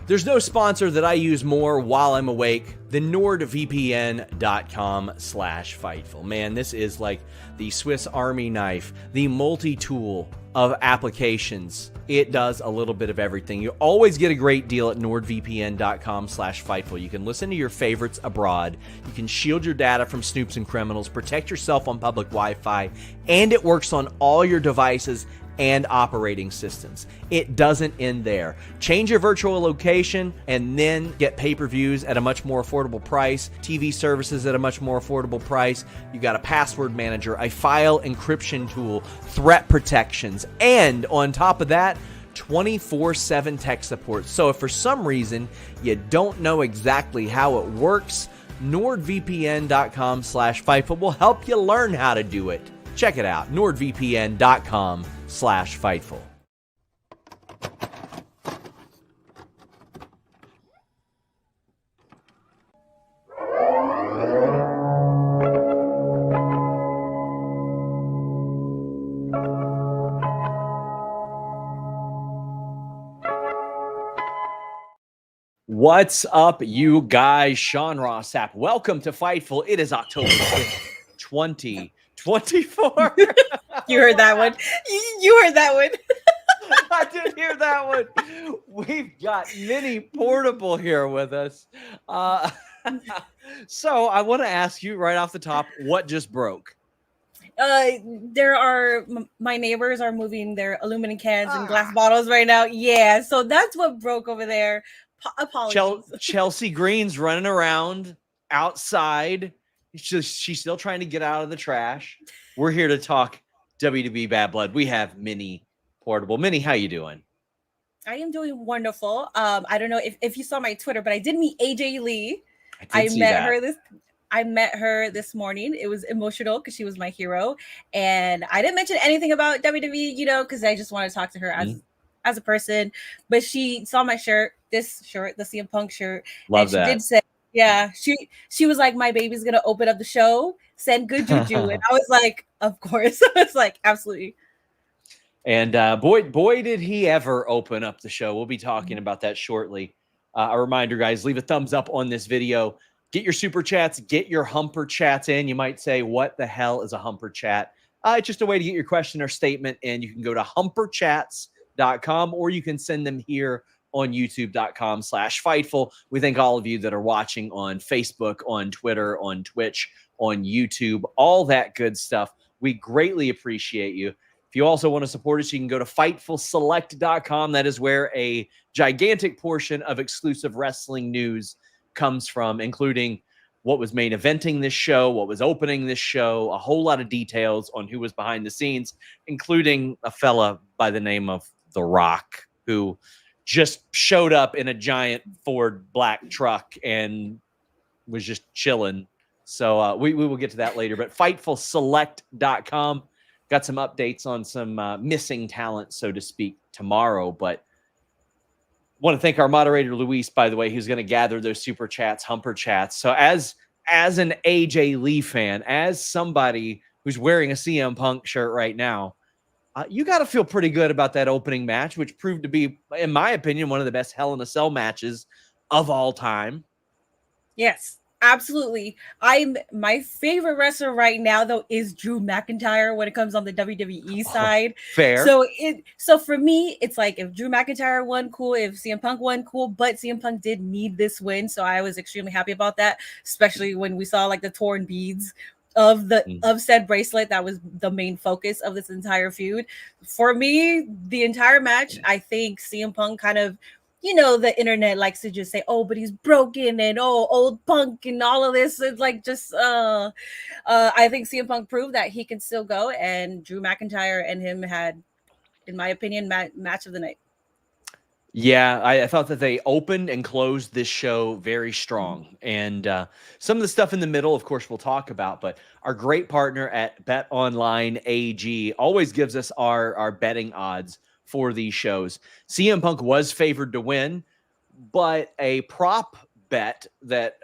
There's no sponsor that I use more while I'm awake than NordVPN.com/Fightful. Man, this is like the Swiss Army knife, the multi-tool of applications. It does a little bit of everything. You always get a great deal at NordVPN.com/Fightful. You can listen to your favorites abroad. You can shield your data from snoops and criminals, protect yourself on public Wi-Fi, and it works on all your devices and operating systems. It doesn't end there. Change your virtual location and then get pay-per-views at a much more affordable price, TV services at a much more affordable price. You got a password manager, a file encryption tool, threat protections, and on top of that, 24/7 tech support. So if for some reason you don't know exactly how it works, NordVPN.com/Fightful will help you learn how to do it. Check it out, NordVPN.com/Fightful. What's up, you guys? Sean Ross Sapp. Welcome to Fightful. It is October 5th, 2024. You heard that one. You heard that one. I did hear that one. We've got Mini Portable here with us. So I want to ask you right off the top, what just broke? My neighbors are moving their aluminum cans and glass bottles right now. Yeah, so that's what broke over there. Apologies. Chelsea Green's running around outside. She's still trying to get out of the trash. We're here to talk WWE Bad Blood. We have Mini Portable. Mini, how you doing? I am doing wonderful. I don't know if you saw my Twitter, but I did meet AJ Lee. I met her this morning. It was emotional because she was my hero. And I didn't mention anything about WWE, because I just want to talk to her as a person. But she saw my shirt, the CM Punk shirt. Love that. She did say, yeah, she was like, my baby's going to open up the show, send good juju. And I was like, of course. I was like, absolutely. And boy, did he ever open up the show. We'll be talking about that shortly. A reminder, guys, leave a thumbs up on this video. Get your super chats, get your humper chats in. You might say, what the hell is a humper chat? It's just a way to get your question or statement in. You can go to humperchats.com or you can send them here on youtube.com/Fightful. We thank all of you that are watching on Facebook, on Twitter, on Twitch, on YouTube, all that good stuff. We greatly appreciate you. If you also want to support us, you can go to FightfulSelect.com. That is where a gigantic portion of exclusive wrestling news comes from, including what was main eventing this show, what was opening this show, a whole lot of details on who was behind the scenes, including a fella by the name of The Rock, who just showed up in a giant Ford black truck and was just chilling. So we will get to that later. But FightfulSelect.com. Got some updates on some missing talent, so to speak, tomorrow. But want to thank our moderator, Luis, by the way, who's going to gather those super chats, humper chats. So as an AJ Lee fan, as somebody who's wearing a CM Punk shirt right now, you got to feel pretty good about that opening match, which proved to be, in my opinion, one of the best Hell in a Cell matches of all time. Yes, absolutely. My favorite wrestler right now, though, is Drew McIntyre when it comes on the WWE side. Fair. So for me, it's like if Drew McIntyre won, cool. If CM Punk won, cool. But CM Punk did need this win, so I was extremely happy about that, especially when we saw like the torn beads of said bracelet. That was the main focus of this entire feud. For me, the entire match, I think CM Punk kind of, the internet likes to just say, oh, but he's broken and old Punk and all of this. It's like just I think CM Punk proved that he can still go, and Drew McIntyre and him had, in my opinion, match of the night. Yeah, I thought that they opened and closed this show very strong. And some of the stuff in the middle, of course, we'll talk about. But our great partner at BetOnline AG always gives us our betting odds for these shows. CM Punk was favored to win, but a prop bet that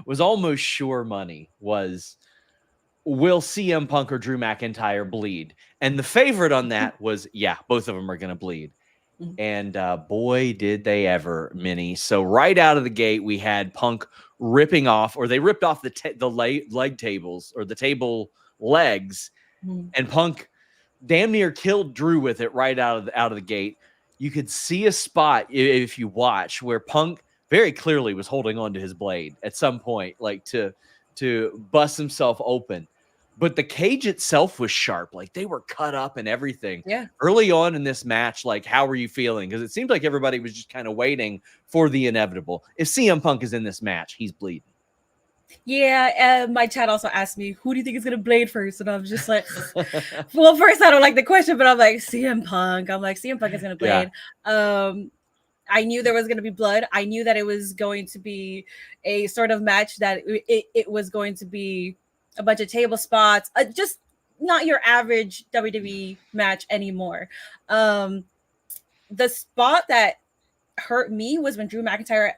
was almost sure money was, will CM Punk or Drew McIntyre bleed? And the favorite on that was, yeah, both of them are going to bleed. And boy, did they ever, Minnie. So right out of the gate, we had Punk ripping off, or they ripped off the leg tables, or the table legs, and Punk damn near killed Drew with it right out of the gate. You could see a spot if you watch where Punk very clearly was holding on to his blade at some point, like to bust himself open. But the cage itself was sharp. Like they were cut up and everything. Yeah. Early on in this match, like how were you feeling? Because it seemed like everybody was just kind of waiting for the inevitable. If CM Punk is in this match, he's bleeding. Yeah, my chat also asked me, who do you think is going to blade first? And I'm just like, well, first, I don't like the question, but I'm like, CM Punk. I'm like, CM Punk is going to blade. Yeah. I knew there was going to be blood. I knew that it was going to be a sort of match that it was going to be a bunch of table spots, just not your average WWE match anymore. The spot that hurt me was when Drew McIntyre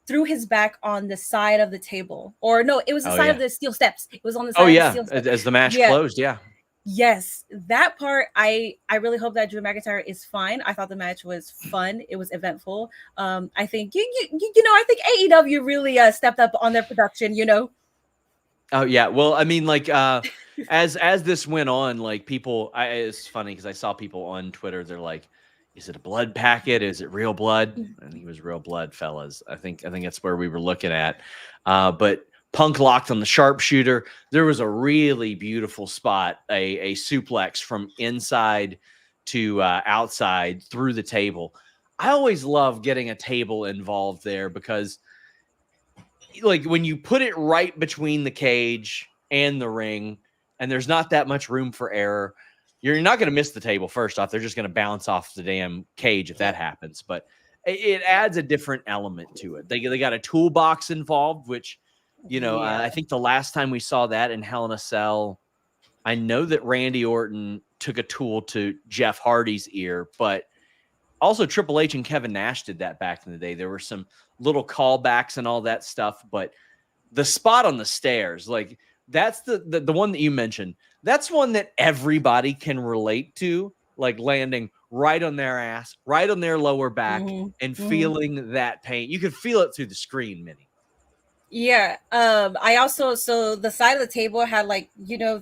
threw his back on the side of the table, or no, it was the side of the steel steps. It was on the side of the steel steps. As the match closed. Yeah. Yes, that part, I really hope that Drew McIntyre is fine. I thought the match was fun. It was eventful. I think I think AEW really stepped up on their production, Oh yeah. Well, I mean, like as this went on, like people, it's funny because I saw people on Twitter, they're like, is it a blood packet? Is it real blood? I think it was real blood, fellas. I think that's where we were looking at. But Punk locked on the sharpshooter. There was a really beautiful spot, a suplex from inside to outside through the table. I always love getting a table involved there because like when you put it right between the cage and the ring and there's not that much room for error, you're not going to miss the table. First off, they're just going to bounce off the damn cage if that happens. But it adds a different element to it. They got a toolbox involved, which, I think the last time we saw that in Hell in a Cell, I know that Randy Orton took a tool to Jeff Hardy's ear, but also Triple H and Kevin Nash did that back in the day. There were some little callbacks and all that stuff, but the spot on the stairs, like that's the one that you mentioned. That's one that everybody can relate to, like landing right on their ass, right on their lower back, and feeling that pain. You could feel it through the screen, Minnie. Yeah. I also, so the side of the table had like,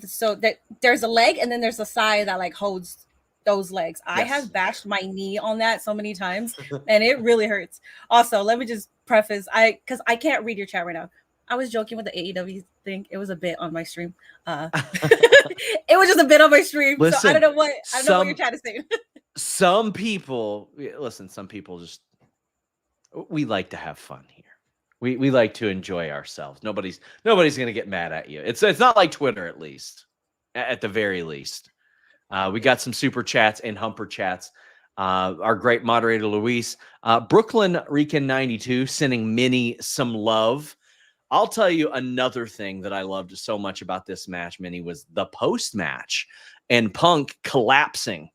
so that there's a leg and then there's a side that like holds those legs. Yes. I have bashed my knee on that so many times and it really hurts. Also, let me just preface, because I can't read your chat right now. I was joking with the AEW thing. It was a bit on my stream. It was just a bit on my stream. Listen, so I don't know what your chat is saying. Some people just, we like to have fun here. We like to enjoy ourselves. Nobody's going to get mad at you. It's not like Twitter, at least, at the very least. We got some super chats and humper chats. Our great moderator, Luis, Brooklyn Rican 92, sending Minnie some love. I'll tell you another thing that I loved so much about this match, Minnie, was the post-match and Punk collapsing.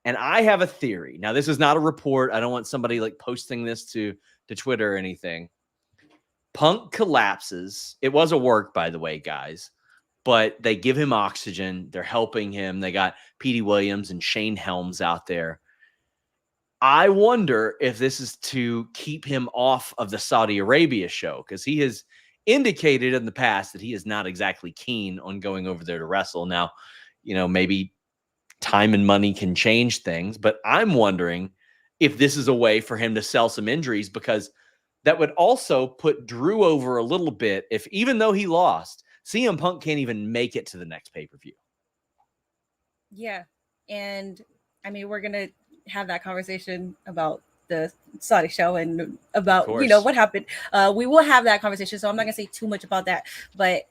And I have a theory. Now, this is not a report. I don't want somebody like posting this to Twitter or anything. Punk collapses. It was a work, by the way, guys. But they give him oxygen. They're helping him. They got Petey Williams and Shane Helms out there. I wonder if this is to keep him off of the Saudi Arabia show, because he has indicated in the past that he is not exactly keen on going over there to wrestle. Now, maybe time and money can change things, but I'm wondering if this is a way for him to sell some injuries, because that would also put Drew over a little bit. If even though he lost, CM Punk can't even make it to the next pay-per-view. Yeah. And I mean, we're going to have that conversation about the Saudi show and about, what happened. We will have that conversation. So I'm not going to say too much about that, but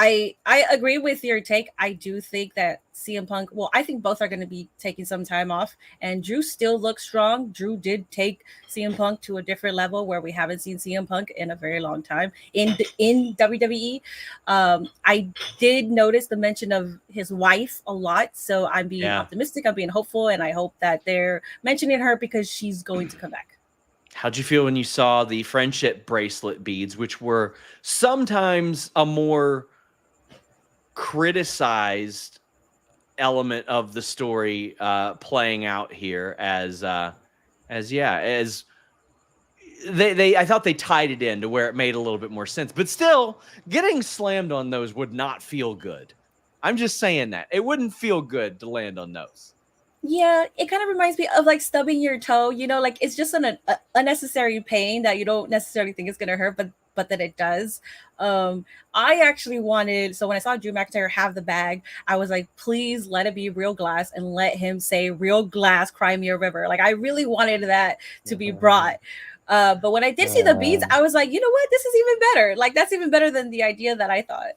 I agree with your take. I do think that CM Punk, I think both are going to be taking some time off, and Drew still looks strong. Drew did take CM Punk to a different level where we haven't seen CM Punk in a very long time in WWE. I did notice the mention of his wife a lot, so I'm being optimistic, I'm being hopeful, and I hope that they're mentioning her because she's going to come back. How'd you feel when you saw the friendship bracelet beads, which were sometimes a more criticized element of the story playing out here as I thought they tied it in to where it made a little bit more sense, but still getting slammed on those would not feel good. I'm just saying that it wouldn't feel good to land on those. Yeah, it kind of reminds me of like stubbing your toe, like it's just an unnecessary pain that you don't necessarily think is going to hurt, but that it does. I actually wanted, so when I saw Drew McIntyre have the bag, I was like, please let it be real glass and let him say real glass, cry me a river. Like I really wanted that to be brought. But when I did see the beads, I was like, you know what? This is even better. Like that's even better than the idea that I thought.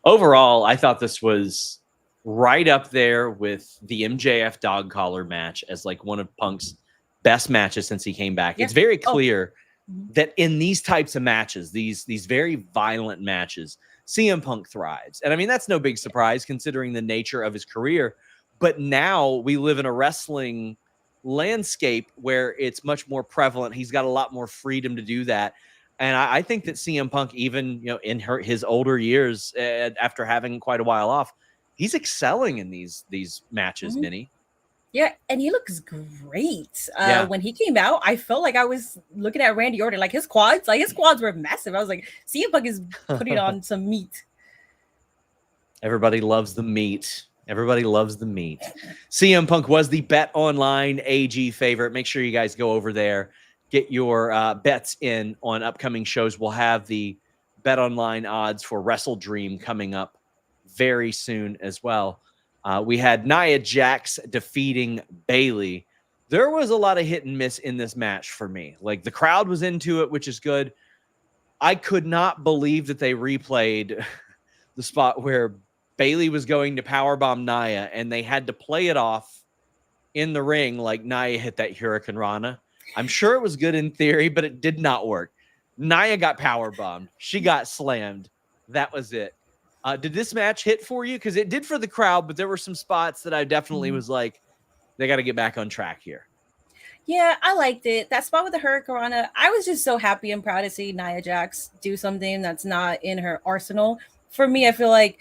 Overall, I thought this was right up there with the MJF dog collar match as like one of Punk's best matches since he came back. Yeah. It's very clear that in these types of matches, these very violent matches, CM Punk thrives. And I mean, that's no big surprise considering the nature of his career. But now we live in a wrestling landscape where it's much more prevalent. He's got a lot more freedom to do that. And I think that CM Punk, even in his older years, after having quite a while off, he's excelling in these matches, Minnie. Yeah, and he looks great. When he came out, I felt like I was looking at Randy Orton, like his quads were massive. I was like, CM Punk is putting on some meat. Everybody loves the meat. Everybody loves the meat. CM Punk was the Bet Online AG favorite. Make sure you guys go over there, get your bets in on upcoming shows. We'll have the Bet Online odds for Wrestle Dream coming up very soon as well. We had Nia Jax defeating Bayley. There was a lot of hit and miss in this match for me. Like the crowd was into it, which is good. I could not believe that they replayed the spot where Bayley was going to powerbomb Nia and they had to play it off in the ring like Nia hit that Hurricane Rana. I'm sure it was good in theory, but it did not work. Nia got powerbombed. She got slammed. That was it. Did this match hit for you? Because it did for the crowd, but there were some spots that I definitely was like, they got to get back on track here. Yeah, I liked it. That spot with the Hurricane Rana, I was just so happy and proud to see Nia Jax do something that's not in her arsenal. For me, I feel like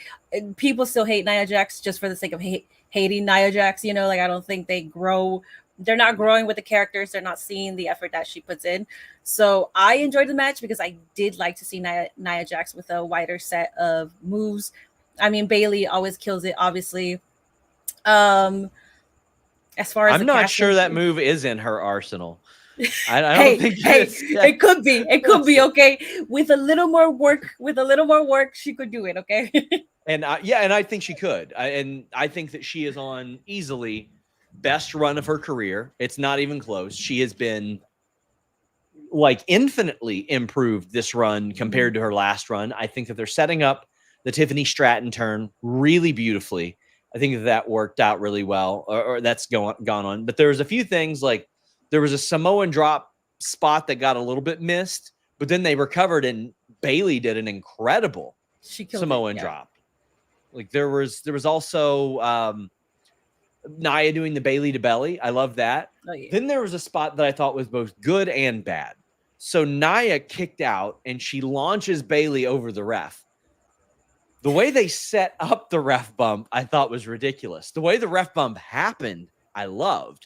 people still hate Nia Jax just for the sake of hating Nia Jax. I don't think they grow. They're not growing with the characters. They're not seeing the effort that she puts in. So I enjoyed the match because I did like to see Nia Jax with a wider set of moves. I mean, Bayley always kills it, obviously. As far as I'm not sure that move is in her arsenal. I don't think it could be. It could be, okay. With a little more work, she could do it, okay. And I think she could. And I think that she is on easily best run of her career. It's not even close. She has been like infinitely improved this run compared to her last run. I think that they're setting up the Tiffany Stratton turn really beautifully. I think that worked out really well, or that's gone on. But there was a few things, like there was a Samoan drop spot that got a little bit missed, but then they recovered and Bayley did an incredible Samoan drop. Like there was also Nia doing the Bayley to belly. I love that. Oh, yeah. Then there was a spot that I thought was both good and bad. So Nia kicked out and she launches Bayley over the ref. The way they set up the ref bump, I thought was ridiculous. The way the ref bump happened, I loved.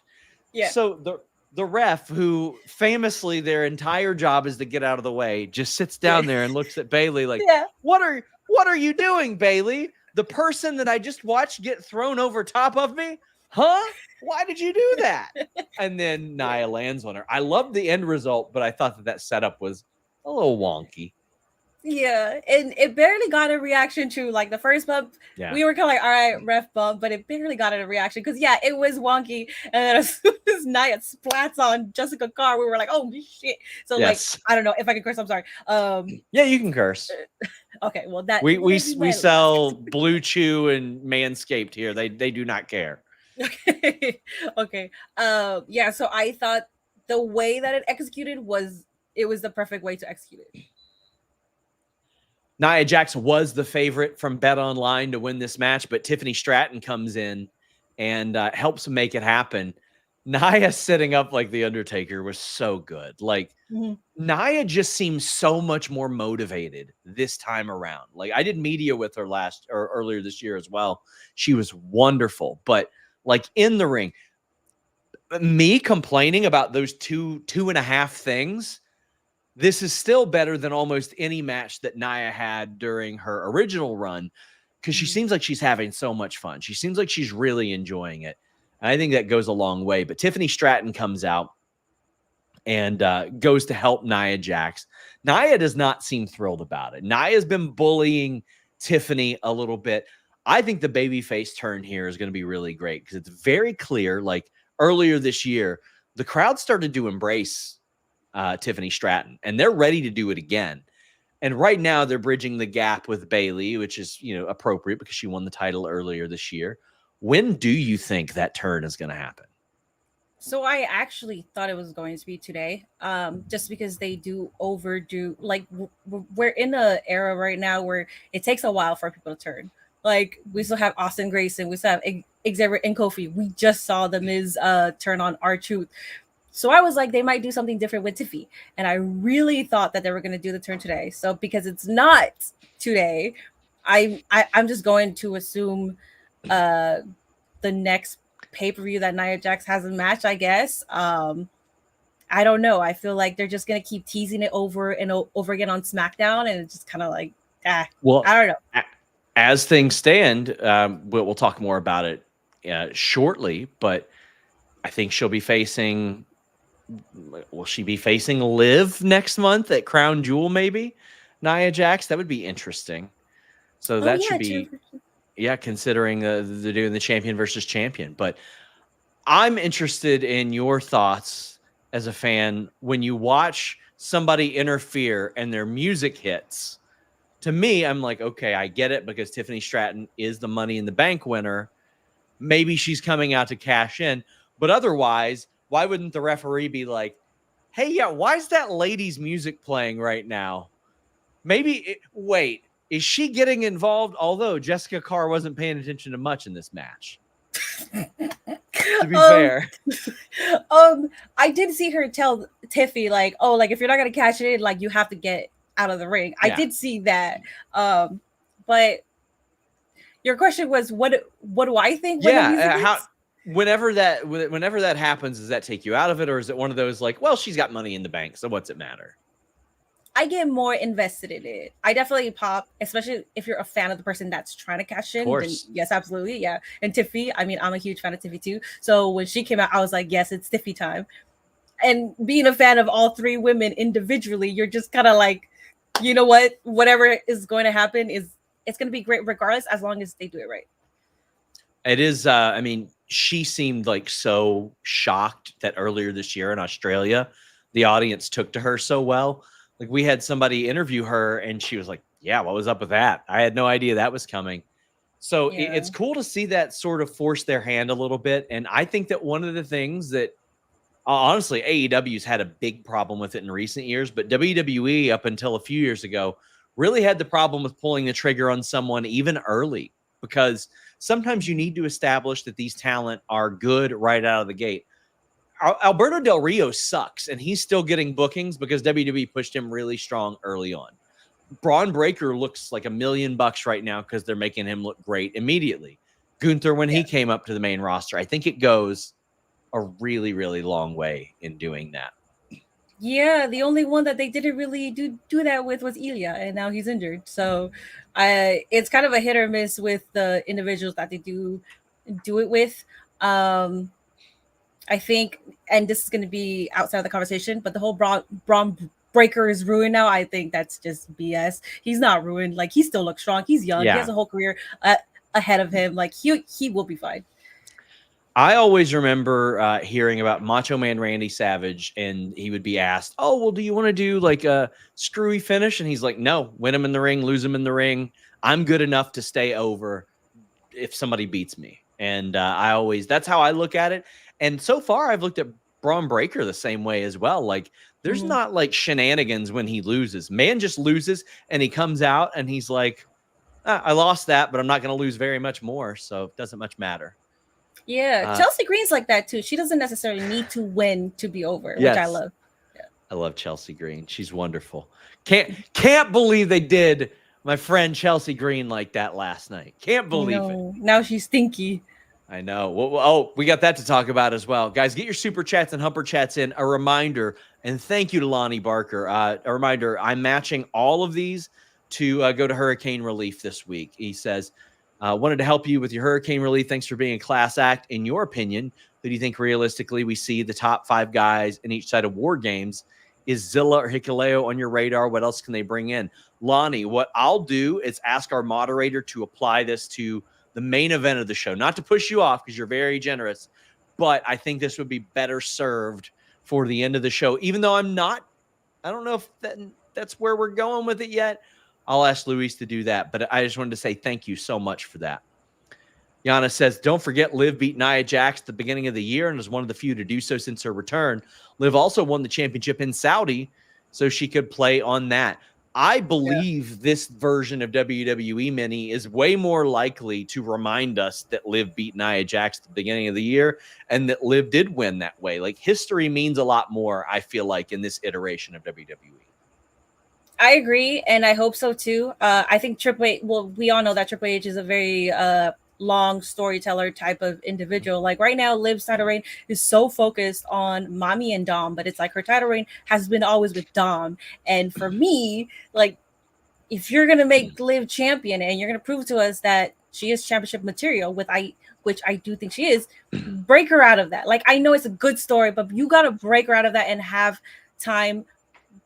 Yeah. So the ref, who famously their entire job is to get out of the way, just sits down there and looks at Bayley like, what are you doing, Bayley? The person that I just watched get thrown over top of me? Huh? Why did you do that? And then Nia lands on her. I loved the end result, but I thought that setup was a little wonky. Yeah, and it barely got a reaction to like the first bump. Yeah. We were kind of like, all right, ref bump, but it barely got a reaction because it was wonky. And then as soon as Nia splats on Jessica Carr, we were like, oh shit. So like, I don't know if I can curse. I'm sorry. Yeah, you can curse. Okay, well that we sell Blue Chew and Manscaped here. They do not care. Okay. Yeah. So I thought the way that it executed was the perfect way to execute it. Nia Jax was the favorite from Bet Online to win this match, but Tiffany Stratton comes in and helps make it happen. Nia setting up like the Undertaker was so good. Like Nia just seems so much more motivated this time around. Like I did media with her earlier this year as well. She was wonderful, but like in the ring, me complaining about those two and a half things, this is still better than almost any match that Nia had during her original run, because she seems like she's having so much fun. She seems like she's really enjoying it. And I think that goes a long way. But Tiffany Stratton comes out and goes to help Nia Jax. Nia does not seem thrilled about it. Nia's been bullying Tiffany a little bit. I think the babyface turn here is going to be really great because it's very clear, like earlier this year, the crowd started to embrace Tiffany Stratton, and they're ready to do it again. And right now they're bridging the gap with Bayley, which is, appropriate because she won the title earlier this year. When do you think that turn is going to happen? So I actually thought it was going to be today, just because they do overdo. Like we're in an era right now where it takes a while for people to turn. Like we still have Austin Grayson, we still have Xavier and Kofi. We just saw the Miz turn on R-Truth. So I was like, they might do something different with Tiffy. And I really thought that they were going to do the turn today. So because it's not today, I'm just going to assume the next pay-per-view that Nia Jax has a match, I guess. I don't know. I feel like they're just going to keep teasing it over and over again on SmackDown. And it's just kind of like, well, I don't know. As things stand, we'll talk more about it shortly, but I think she'll be facing... Will she be facing Liv next month at Crown Jewel, maybe? Nia Jax? That would be interesting. So that should be, considering they're doing the champion versus champion. But I'm interested in your thoughts as a fan when you watch somebody interfere and their music hits. To me, I'm like, okay, I get it because Tiffany Stratton is the Money in the Bank winner. Maybe she's coming out to cash in. But otherwise, why wouldn't the referee be like, hey, why is that lady's music playing right now? Wait, is she getting involved? Although Jessica Carr wasn't paying attention to much in this match. To be fair. I did see her tell Tiffy, like, oh, like, if you're not going to cash it in, like, you have to get out of the ring. Yeah. I did see that. But your question was, what do I think? Whenever that happens, does that take you out of it, or is it one of those like, well, she's got Money in the Bank, so what's it matter? I get more invested in it. I definitely pop, especially if you're a fan of the person that's trying to cash in. Then yes, absolutely, yeah. And Tiffy, I mean, I'm a huge fan of Tiffy too. So when she came out, I was like, yes, it's Tiffy time. And being a fan of all three women individually, you're just kind of like, you know what? Whatever is going to happen it's going to be great regardless, as long as they do it right. It is. I mean, she seemed like so shocked that earlier this year in Australia, the audience took to her so well. Like we had somebody interview her and she was like, yeah, what was up with that? I had no idea that was coming. So it's cool to see that sort of force their hand a little bit. And I think that one of the things that honestly, AEW's had a big problem with it in recent years, but WWE up until a few years ago really had the problem with pulling the trigger on someone even early, because sometimes you need to establish that these talent are good right out of the gate. Alberto Del Rio sucks, and he's still getting bookings because WWE pushed him really strong early on. Braun Breaker looks like $1 million right now because they're making him look great immediately. Gunther, when he came up to the main roster, I think it goes a really, really long way in doing that. Yeah, the only one that they didn't really do that with was Ilya, and now he's injured. So it's kind of a hit or miss with the individuals that they do it with. I think, and this is going to be outside of the conversation, but the whole Braun Breaker is ruined now. I think that's just BS. He's not ruined. Like, he still looks strong. He's young. Yeah. He has a whole career ahead of him. Like, he will be fine. I always remember hearing about Macho Man Randy Savage, and he would be asked, oh, well, do you want to do like a screwy finish? And he's like, no, win him in the ring, lose him in the ring. I'm good enough to stay over if somebody beats me. And that's how I look at it. And so far, I've looked at Braun Breaker the same way as well. Like, there's not like shenanigans when he loses. Man just loses, and he comes out and he's like, I lost that, but I'm not going to lose very much more. So it doesn't much matter. Yeah, Chelsea Green's like that too. She doesn't necessarily need to win to be over, Yes. which I love. Yeah. I love Chelsea Green. She's wonderful. Can't believe they did my friend Chelsea Green like that last night. Can't believe it. Now she's stinky. I know. Well, we got that to talk about as well. Guys, get your super chats and humper chats in. A reminder, and thank you to Lonnie Barker. A reminder, I'm matching all of these to go to hurricane relief this week. He says, wanted to help you with your hurricane relief. Thanks for being a class act. In your opinion, who do you think realistically we see the top 5 guys in each side of War Games? Is Zilla or Hikuleo on your radar? What else can they bring in? Lonnie, what I'll do is ask our moderator to apply this to the main event of the show, not to push you off because you're very generous, but I think this would be better served for the end of the show. Even though I don't know if that's where we're going with it yet. I'll ask Luis to do that, but I just wanted to say thank you so much for that. Yana says, don't forget Liv beat Nia Jax at the beginning of the year and was one of the few to do so since her return. Liv also won the championship in Saudi, so she could play on that. I believe this version of WWE Mini is way more likely to remind us that Liv beat Nia Jax at the beginning of the year and that Liv did win that way. Like, history means a lot more, I feel like, in this iteration of WWE. I agree, and I hope so too. I think Triple H, well, we all know that Triple H is a very long storyteller type of individual. Like right now, Liv's title reign is so focused on Mommy and Dom, but it's like her title reign has been always with Dom. And for me, like, if you're gonna make Liv champion and you're gonna prove to us that she is championship material, which I do think she is, break her out of that. Like, I know it's a good story, but you gotta break her out of that and have time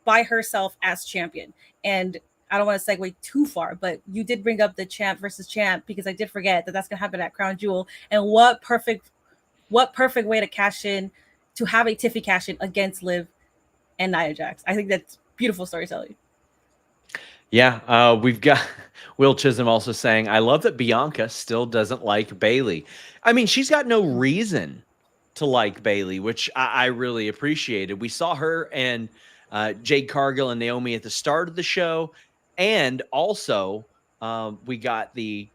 by herself as champion. And I don't want to segue too far, but you did bring up the champ versus champ because I did forget that that's going to happen at Crown Jewel. And what perfect way to cash in, to have a Tiffy cash in against Liv and Nia Jax. I think that's beautiful storytelling. Yeah, we've got Will Chisholm also saying, I love that Bianca still doesn't like Bayley. I mean, she's got no reason to like Bayley, which I really appreciated. We saw her and Jade Cargill and Naomi at the start of the show. And also, we got the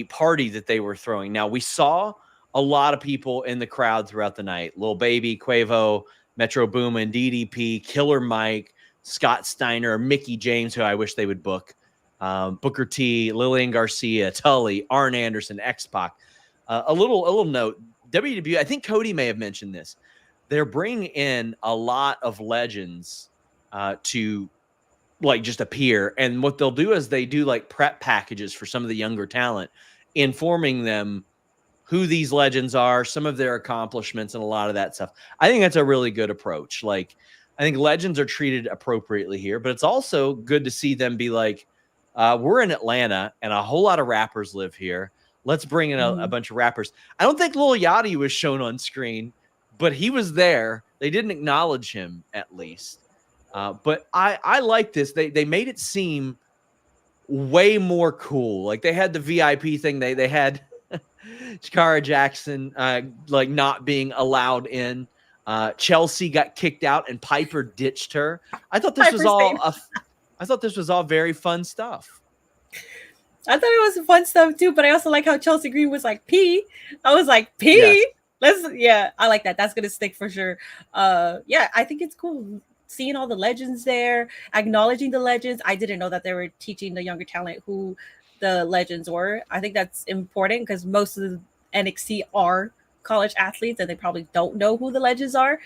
party that they were throwing. Now, we saw a lot of people in the crowd throughout the night. Lil Baby, Quavo, Metro Boomin, DDP, Killer Mike, Scott Steiner, Mickey James, who I wish they would book, Booker T, Lillian Garcia, Tully, Arn Anderson, X-Pac. A little note, WWE, I think Cody may have mentioned this. They're bringing in a lot of legends to like just appear. And what they'll do is they do like prep packages for some of the younger talent, informing them who these legends are, some of their accomplishments, and a lot of that stuff. I think that's a really good approach. Like, I think legends are treated appropriately here, but it's also good to see them be like, we're in Atlanta and a whole lot of rappers live here. Let's bring in a bunch of rappers. I don't think Lil Yachty was shown on screen, but he was there. They didn't acknowledge him at least. But I like this. They made it seem way more cool. Like they had the VIP thing. They had Shakara Jackson like not being allowed in. Chelsea got kicked out and Piper ditched her. I thought this was all very fun stuff. I thought it was fun stuff too, but I also like how Chelsea Green was like P. I was like P. Yes. I like that. That's gonna stick for sure. I think it's cool seeing all the legends there, acknowledging the legends. I didn't know that they were teaching the younger talent who the legends were. I think that's important because most of the NXT are college athletes and they probably don't know who the legends are,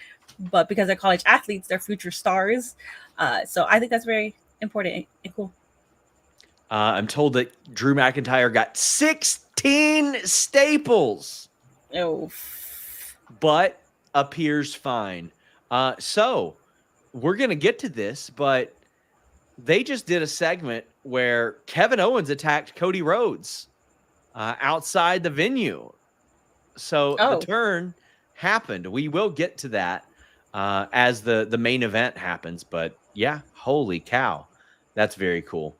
but because they're college athletes, they're future stars. So I think that's very important and cool. I'm told that Drew McIntyre got 16 staples. Oh, but appears fine. So we're going to get to this, but they just did a segment where Kevin Owens attacked Cody Rhodes outside the venue. So the turn happened. We will get to that as the main event happens. But yeah, holy cow. That's very cool.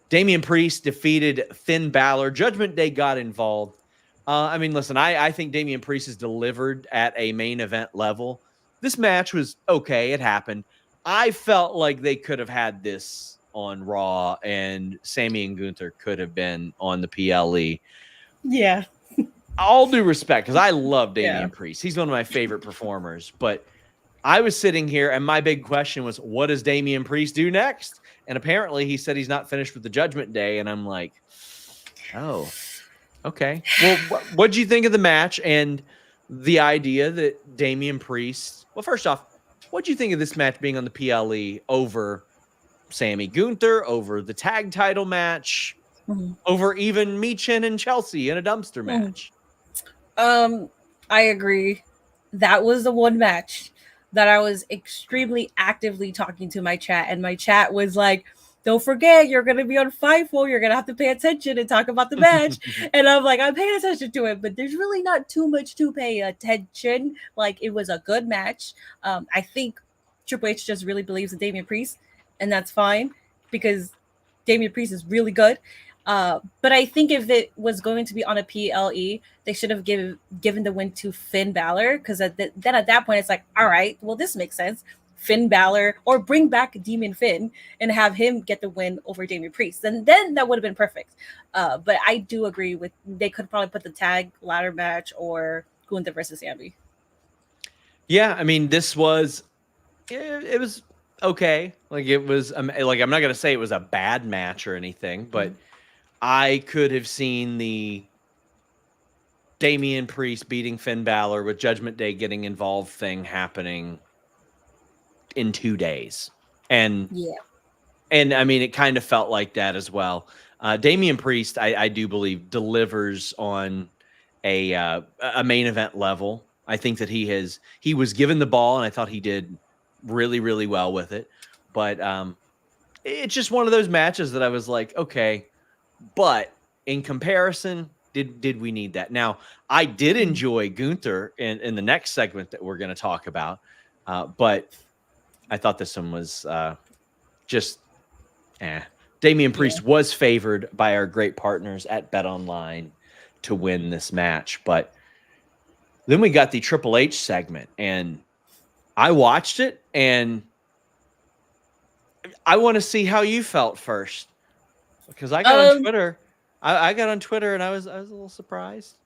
Damian Priest defeated Finn Balor. Judgment Day got involved. I mean, listen, I think Damian Priest has delivered at a main event level. This match was okay. It happened. I felt like they could have had this on Raw and Sammy and Gunther could have been on the PLE. Yeah. all due respect, because I love Yeah. Damian Priest. He's one of my favorite performers. But I was sitting here, and my big question was, what does Damian Priest do next? And apparently he said he's not finished with the Judgment Day. And I'm like, oh, okay. Well, what'd you think of the match and the idea that Damian Priest... Well, first off, what'd you think of this match being on the PLE over Sammy Gunther, over the tag title match, over even Michin and Chelsea in a dumpster match? I agree. That was the one match that I was extremely actively talking to my chat, and my chat was like, don't forget, you're going to be on FIFO. You're going to have to pay attention and talk about the match. And I'm like, I'm paying attention to it, but there's really not too much to pay attention. Like, it was a good match. I think Triple H just really believes in Damian Priest, and that's fine because Damian Priest is really good. But I think if it was going to be on a PLE, they should have given the win to Finn Balor, because then at that point, it's like, all right, well, this makes sense. Finn Balor, or bring back Demon Finn and have him get the win over Damian Priest. And then that would have been perfect. But I do agree with, they could probably put the tag ladder match or Gunther versus Sammy. Yeah, I mean, this was, it was okay. Like, it was, like, I'm not going to say it was a bad match or anything, but I could have seen the Damian Priest beating Finn Balor with Judgment Day getting involved thing happening in 2 days. And I mean, it kind of felt like that as well. Damian Priest, I do believe, delivers on a main event level. I think that he was given the ball, and I thought he did really, really well with it. But it's just one of those matches that I was like, okay, but in comparison, did we need that? Now, I did enjoy Gunther in the next segment that we're going to talk about, but I thought this one was just Damian Priest was favored by our great partners at BetOnline to win this match. But then we got the Triple H segment, and I watched it, and I want to see how you felt first, because I got on Twitter. I got on Twitter, and I was a little surprised.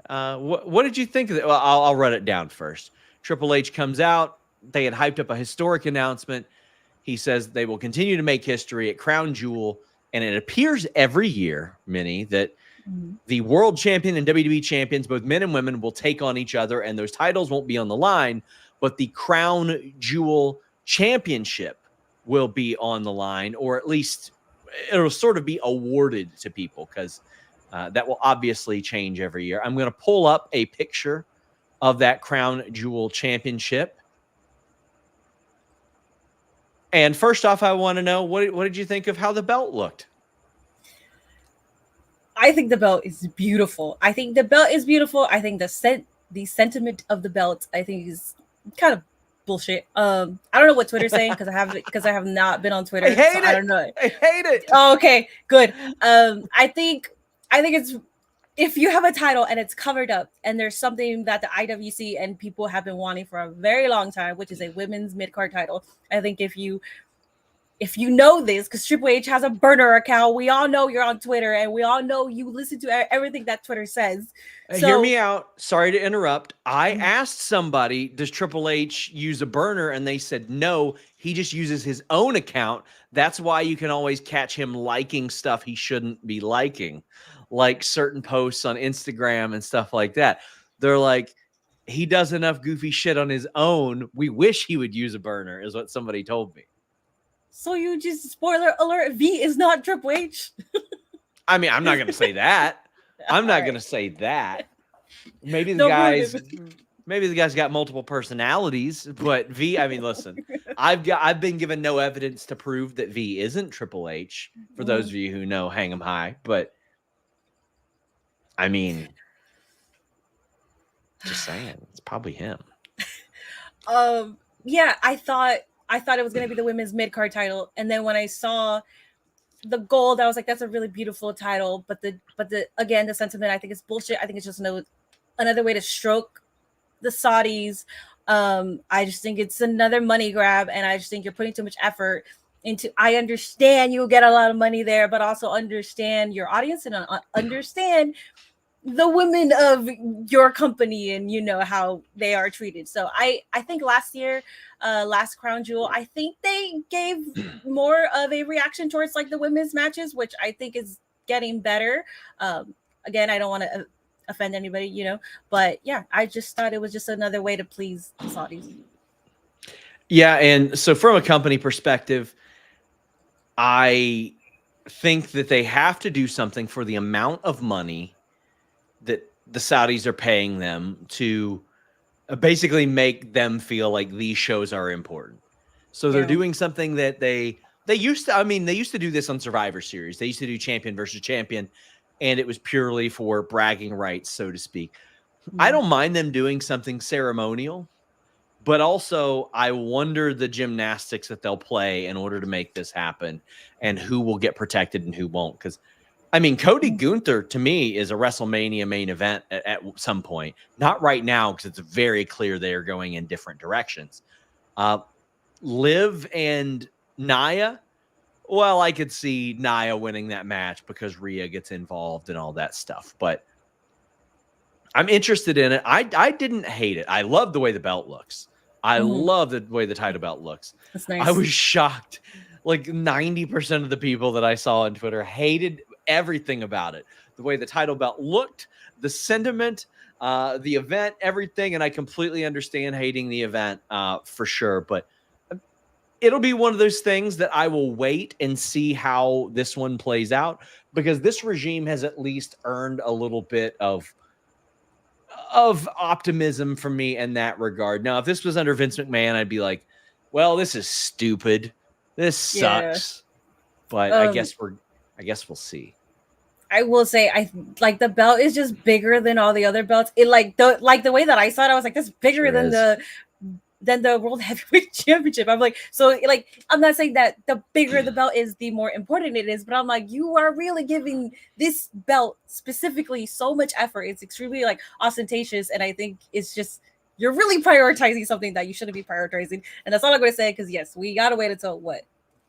What did you think of it? Well, I'll run it down first. Triple H comes out. They had hyped up a historic announcement. He says they will continue to make history at Crown Jewel, and it appears every year, Minnie, that the world champion and WWE champions, both men and women, will take on each other, and those titles won't be on the line, but the Crown Jewel championship will be on the line, or at least it'll sort of be awarded to people, because that will obviously change every year. I'm going to pull up a picture of that Crown Jewel championship. And first off, I want to know, what did you think of how the belt looked? I think the belt is beautiful. I think the sentiment of the belt, I think, is kind of bullshit. I don't know what Twitter's saying, because I have not been on Twitter. I hate it. I don't know. I hate it. Oh, okay, good. I think it's, if you have a title and it's covered up, and there's something that the IWC and people have been wanting for a very long time, which is a women's mid-card title. I think if you know this, because Triple H has a burner account, we all know you're on Twitter, and we all know you listen to everything that Twitter says. So, hear me out. Sorry to interrupt. I asked somebody, does Triple H use a burner? And they said no, he just uses his own account. That's why you can always catch him liking stuff he shouldn't be liking, like certain posts on Instagram and stuff like that. They're like, he does enough goofy shit on his own. We wish he would use a burner, is what somebody told me. So you just, spoiler alert, V is not Triple H. I mean, I'm not going to say that. I'm not going to say that. Maybe the guy's got multiple personalities, but V, I mean, listen, I've been given no evidence to prove that V isn't Triple H, for those of you who know Hang 'em High, but I mean, just saying, it's probably him. Yeah, I thought it was going to be the women's mid-card title, and then when I saw the gold, I was like, that's a really beautiful title, but the again, the sentiment, I think, is bullshit. I think it's just another way to stroke the Saudis. I just think it's another money grab, and I just think you're putting too much effort into. I understand you'll get a lot of money there, but also understand your audience and understand the women of your company and you know how they are treated. So I think last year, last Crown Jewel, I think they gave more of a reaction towards like the women's matches, which I think is getting better. Again, I don't want to offend anybody, you know, but yeah, I just thought it was just another way to please the Saudis. Yeah, and so from a company perspective, I think that they have to do something for the amount of money that the Saudis are paying them to basically make them feel like these shows are important. So they're doing something that they used to, I mean, they used to do this on Survivor Series. They used to do champion versus champion, and it was purely for bragging rights, so to speak. I don't mind them doing something ceremonial, but also I wonder the gymnastics that they'll play in order to make this happen and who will get protected and who won't. Because I mean, Cody Gunther to me is a WrestleMania main event at some point. Not right now because it's very clear they are going in different directions. Liv and Nia, well, I could see Nia winning that match because Rhea gets involved and all that stuff. But I'm interested in it. I didn't hate it. I love the way the belt looks. I love the way the title belt looks. That's nice. I was shocked. Like 90% of the people that I saw on Twitter hated everything about it. The way the title belt looked, the sentiment, the event, everything. And I completely understand hating the event for sure. But it'll be one of those things that I will wait and see how this one plays out, because this regime has at least earned a little bit of optimism from me in that regard. Now, if this was under Vince McMahon, I'd be like, well, this is stupid. This sucks. But I guess we'll see. I will say, I like the belt is just bigger than all the other belts. It like the way that I saw it, I was like, this is bigger than the World Heavyweight Championship. I'm like, so like, I'm not saying that the bigger the belt is, the more important it is, but I'm like, you are really giving this belt specifically so much effort. It's extremely like ostentatious, and I think it's just, you're really prioritizing something that you shouldn't be prioritizing. And that's all I'm going to say, because yes, we got to wait until what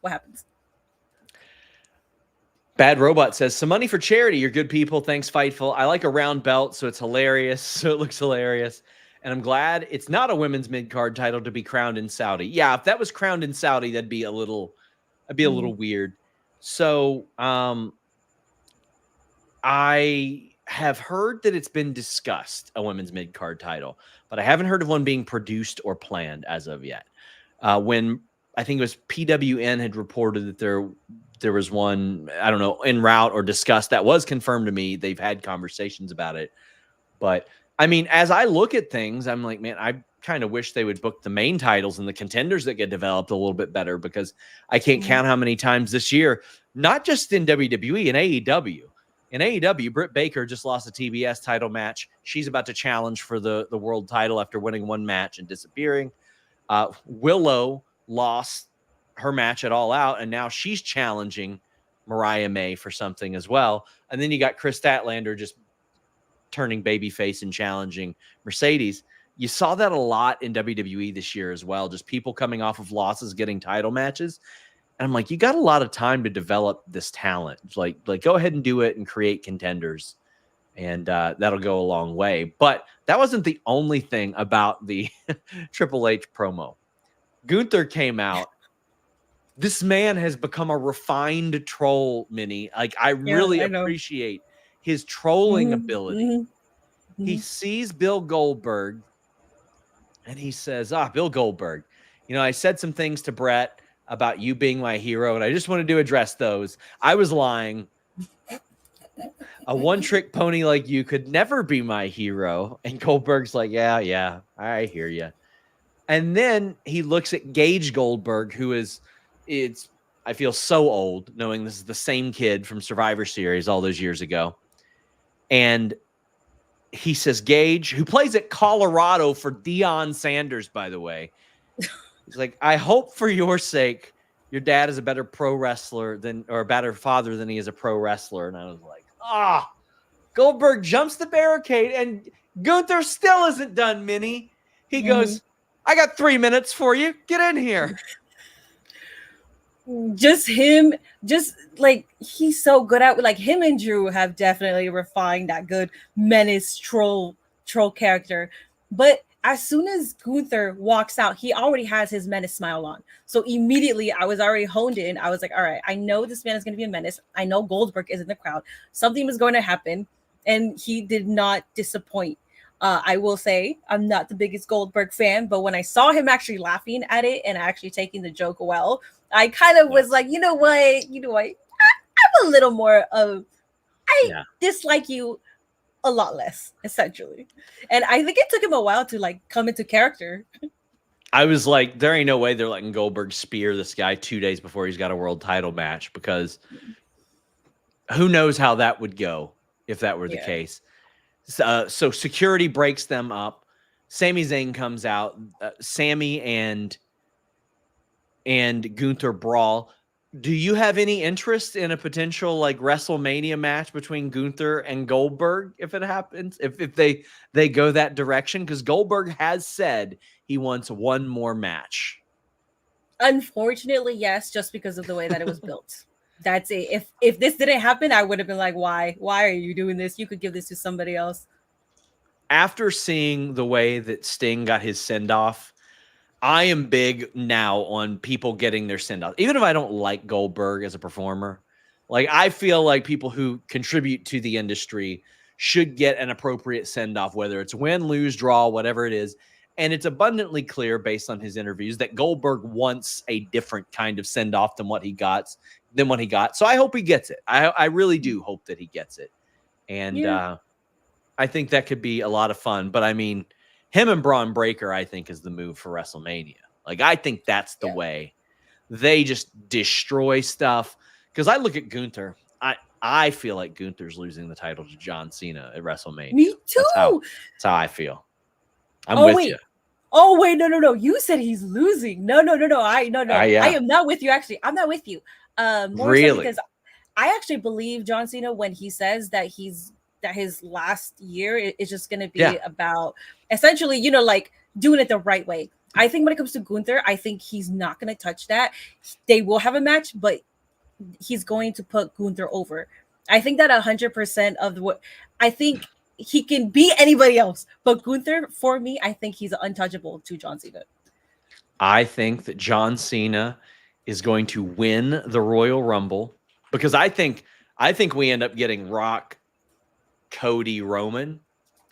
happens. Bad Robot says, some money for charity. You're good people. Thanks, Fightful. I like a round belt, so it's hilarious. So it looks hilarious. And I'm glad it's not a women's mid-card title to be crowned in Saudi. Yeah, if that was crowned in Saudi, that'd be a little weird. So I have heard that it's been discussed, a women's mid-card title, but I haven't heard of one being produced or planned as of yet. When I think it was PWN had reported that there was one, I don't know, en route or discussed, that was confirmed to me. They've had conversations about it. But I mean, as I look at things, I'm like, man, I kind of wish they would book the main titles and the contenders that get developed a little bit better, because I can't count how many times this year, not just in WWE, in AEW. In AEW, Britt Baker just lost a TBS title match. She's about to challenge for the world title after winning one match and disappearing. Willow lost her match at All Out, and now she's challenging Mariah May for something as well. And then you got Chris Statlander just turning babyface and challenging Mercedes. You saw that a lot in WWE this year as well, just people coming off of losses getting title matches. And I'm like, you got a lot of time to develop this talent. Like go ahead and do it and create contenders, and that'll go a long way. But that wasn't the only thing about the Triple H promo. Gunther came out. This man has become a refined troll, Minnie. Like, I really appreciate his trolling ability. He sees Bill Goldberg and he says, Bill Goldberg, you know, I said some things to Brett about you being my hero, and I just wanted to address those. I was lying. A one-trick pony like you could never be my hero. And Goldberg's like, yeah, I hear you. And then he looks at Gage Goldberg, who is, I feel so old knowing this is the same kid from Survivor Series all those years ago. And he says, Gage, who plays at Colorado for Deion Sanders, by the way. He's like, I hope for your sake, your dad is a better pro wrestler or a better father than he is a pro wrestler. And I was like, Goldberg jumps the barricade, and Gunther still isn't done, Minnie. He goes, I got 3 minutes for you. Get in here. just him, just like he's so good at like him and Drew have definitely refined that good menace troll character. But as soon as Gunther walks out, he already has his menace smile on. So immediately I was already honed in. I was like, all right, I know this man is going to be a menace. I know Goldberg is in the crowd. Something was going to happen. And he did not disappoint. I will say I'm not the biggest Goldberg fan, but when I saw him actually laughing at it and actually taking the joke well, I kind of was like, you know what? I'm a little more of, I dislike you a lot less, essentially. And I think it took him a while to like come into character. I was like, there ain't no way they're letting Goldberg spear this guy 2 days before he's got a world title match, because who knows how that would go if that were the case. So security breaks them up. Sami Zayn comes out. Sammy and Gunther brawl. Do you have any interest in a potential like WrestleMania match between Gunther and Goldberg if it happens? If they go that direction? Because Goldberg has said he wants one more match. Unfortunately, yes, just because of the way that it was built. That's it. If this didn't happen, I would have been like, why? Why are you doing this? You could give this to somebody else. After seeing the way that Sting got his send-off, I am big now on people getting their send-off. Even if I don't like Goldberg as a performer, like I feel like people who contribute to the industry should get an appropriate send-off, whether it's win, lose, draw, whatever it is. And it's abundantly clear based on his interviews that Goldberg wants a different kind of send-off than what he got. So I hope he gets it. I really do hope that he gets it. And I think that could be a lot of fun. But I mean, him and Braun Breaker, I think, is the move for WrestleMania. Like, I think that's the way. They just destroy stuff. Because I look at Gunther. I feel like Gunther's losing the title to John Cena at WrestleMania. Me too. That's how I feel. I'm with you. Oh, wait, no. You said he's losing. No. I am not with you, actually. I'm not with you. More so because I actually believe John Cena when he says that his last year is just going to be about essentially, like doing it the right way. I think when it comes to Gunther, I think he's not going to touch that. They will have a match, but he's going to put Gunther over. I think that 100% of what I think he can beat anybody else, but Gunther, for me, I think he's untouchable to John Cena. I think that John Cena is going to win the Royal Rumble because I think we end up getting Rock, Cody, Roman,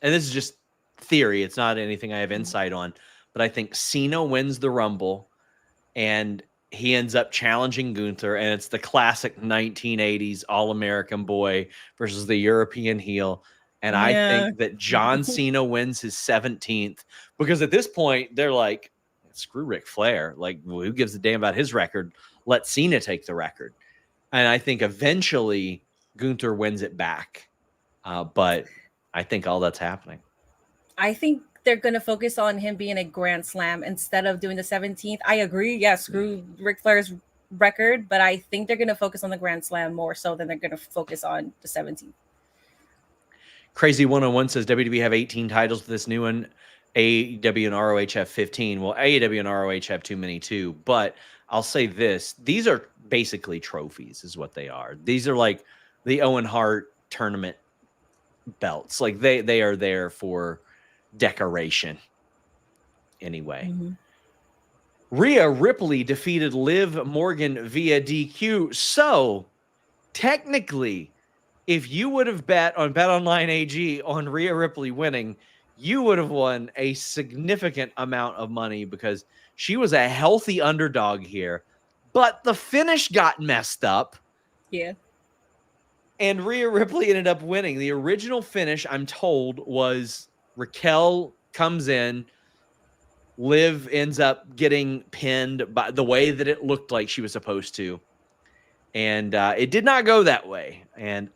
and this is just theory. It's not anything I have insight on, but I think Cena wins the Rumble and he ends up challenging Gunther, and it's the classic 1980s All-American boy versus the European heel. And I think that John Cena wins his 17th because at this point they're like, screw Ric Flair. Like, who gives a damn about his record? Let Cena take the record. And I think eventually Gunther wins it back. But I think all that's happening. I think they're going to focus on him being a Grand Slam instead of doing the 17th. I agree. Yeah, screw Ric Flair's record. But I think they're going to focus on the Grand Slam more so than they're going to focus on the 17th. Crazy 101 says WWE have 18 titles to this new one. AEW and ROH have 15. Well, AEW and ROH have too many too. But I'll say this. These are basically trophies is what they are. These are like the Owen Hart tournament belts. Like they are there for decoration. Anyway. Rhea Ripley defeated Liv Morgan via DQ. So technically, if you would have bet on BetOnline AG on Rhea Ripley winning, you would have won a significant amount of money because she was a healthy underdog here. But the finish got messed up. Yeah. And Rhea Ripley ended up winning. The original finish, I'm told, was Raquel comes in. Liv ends up getting pinned by the way that it looked like she was supposed to. And it did not go that way. And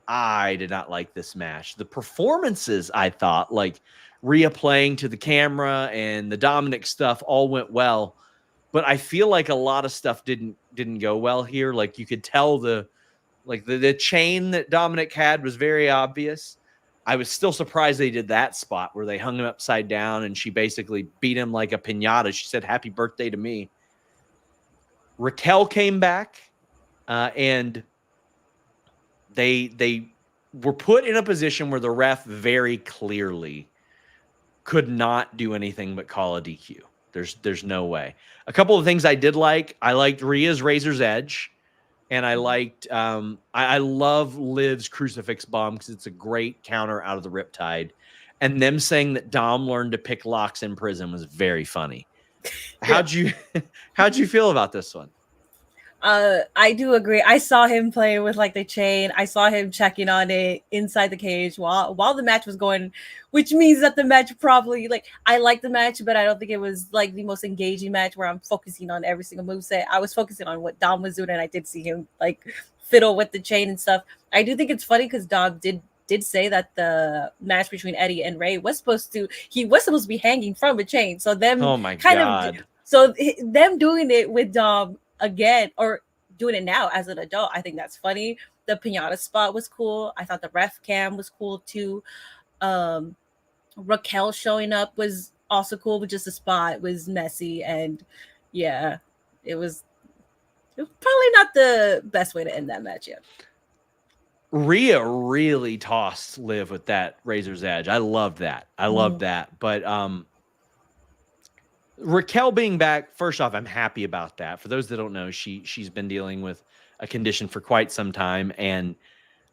I did not like this match. The performances, I thought, like Rhea playing to the camera and the Dominik stuff all went well. But I feel like a lot of stuff didn't go well here. Like you could tell the chain that Dominik had was very obvious. I was still surprised they did that spot where they hung him upside down and she basically beat him like a piñata. She said, "Happy birthday to me." Raquel came back, and they were put in a position where the ref very clearly could not do anything but call a DQ. There's no way. A couple of things I did like. I liked Rhea's Razor's Edge, and I liked I love Liv's Crucifix Bomb because it's a great counter out of the Riptide. And them saying that Dom learned to pick locks in prison was very funny. How'd you feel about this one? I do agree. I saw him playing with like the chain. I saw him checking on it inside the cage while the match was going, which means that the match probably like I liked the match, but I don't think it was like the most engaging match where I'm focusing on every single moveset. I was focusing on what Dom was doing, and I did see him like fiddle with the chain and stuff. I do think it's funny because Dom did say that the match between Eddie and Ray was supposed to be hanging from a chain. So them oh my God. So them doing it with Dom again or doing it now as an adult, I think that's funny. The pinata spot was cool. I thought the ref cam was cool too. Raquel showing up was also cool, but just the spot was messy, and yeah, it was probably not the best way to end that match yet. Rhea really tossed Liv with that Razor's Edge. I loved that. But Raquel being back, first off, I'm happy about that. For those that don't know, she's been dealing with a condition for quite some time, and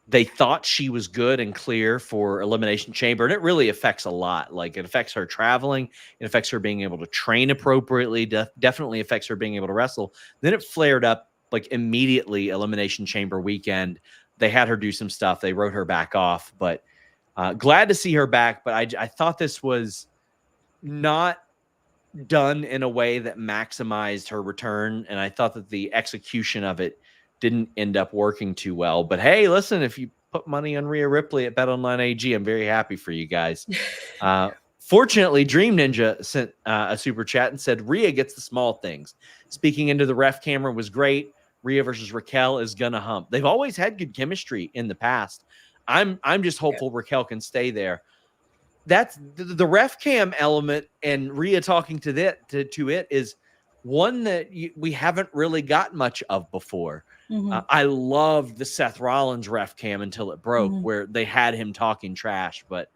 they thought she was good and clear for Elimination Chamber, and it really affects a lot. Like, it affects her traveling, it affects her being able to train appropriately, definitely affects her being able to wrestle. Then it flared up like immediately Elimination Chamber weekend. They had her do some stuff. They wrote her back off, but glad to see her back. But I thought this was not done in a way that maximized her return, and I thought that the execution of it didn't end up working too well. But hey, listen, if you put money on Rhea Ripley at BetOnline AG, I'm very happy for you guys. Fortunately, Dream Ninja sent a super chat and said Rhea gets the small things. Speaking into the ref camera was great. Rhea versus Raquel is gonna hump. They've always had good chemistry in the past. I'm just hopeful Raquel can stay there. That's the ref cam element, and Rhea talking to it is one that we haven't really got much of before. I loved the Seth Rollins ref cam until it broke, where they had him talking trash, but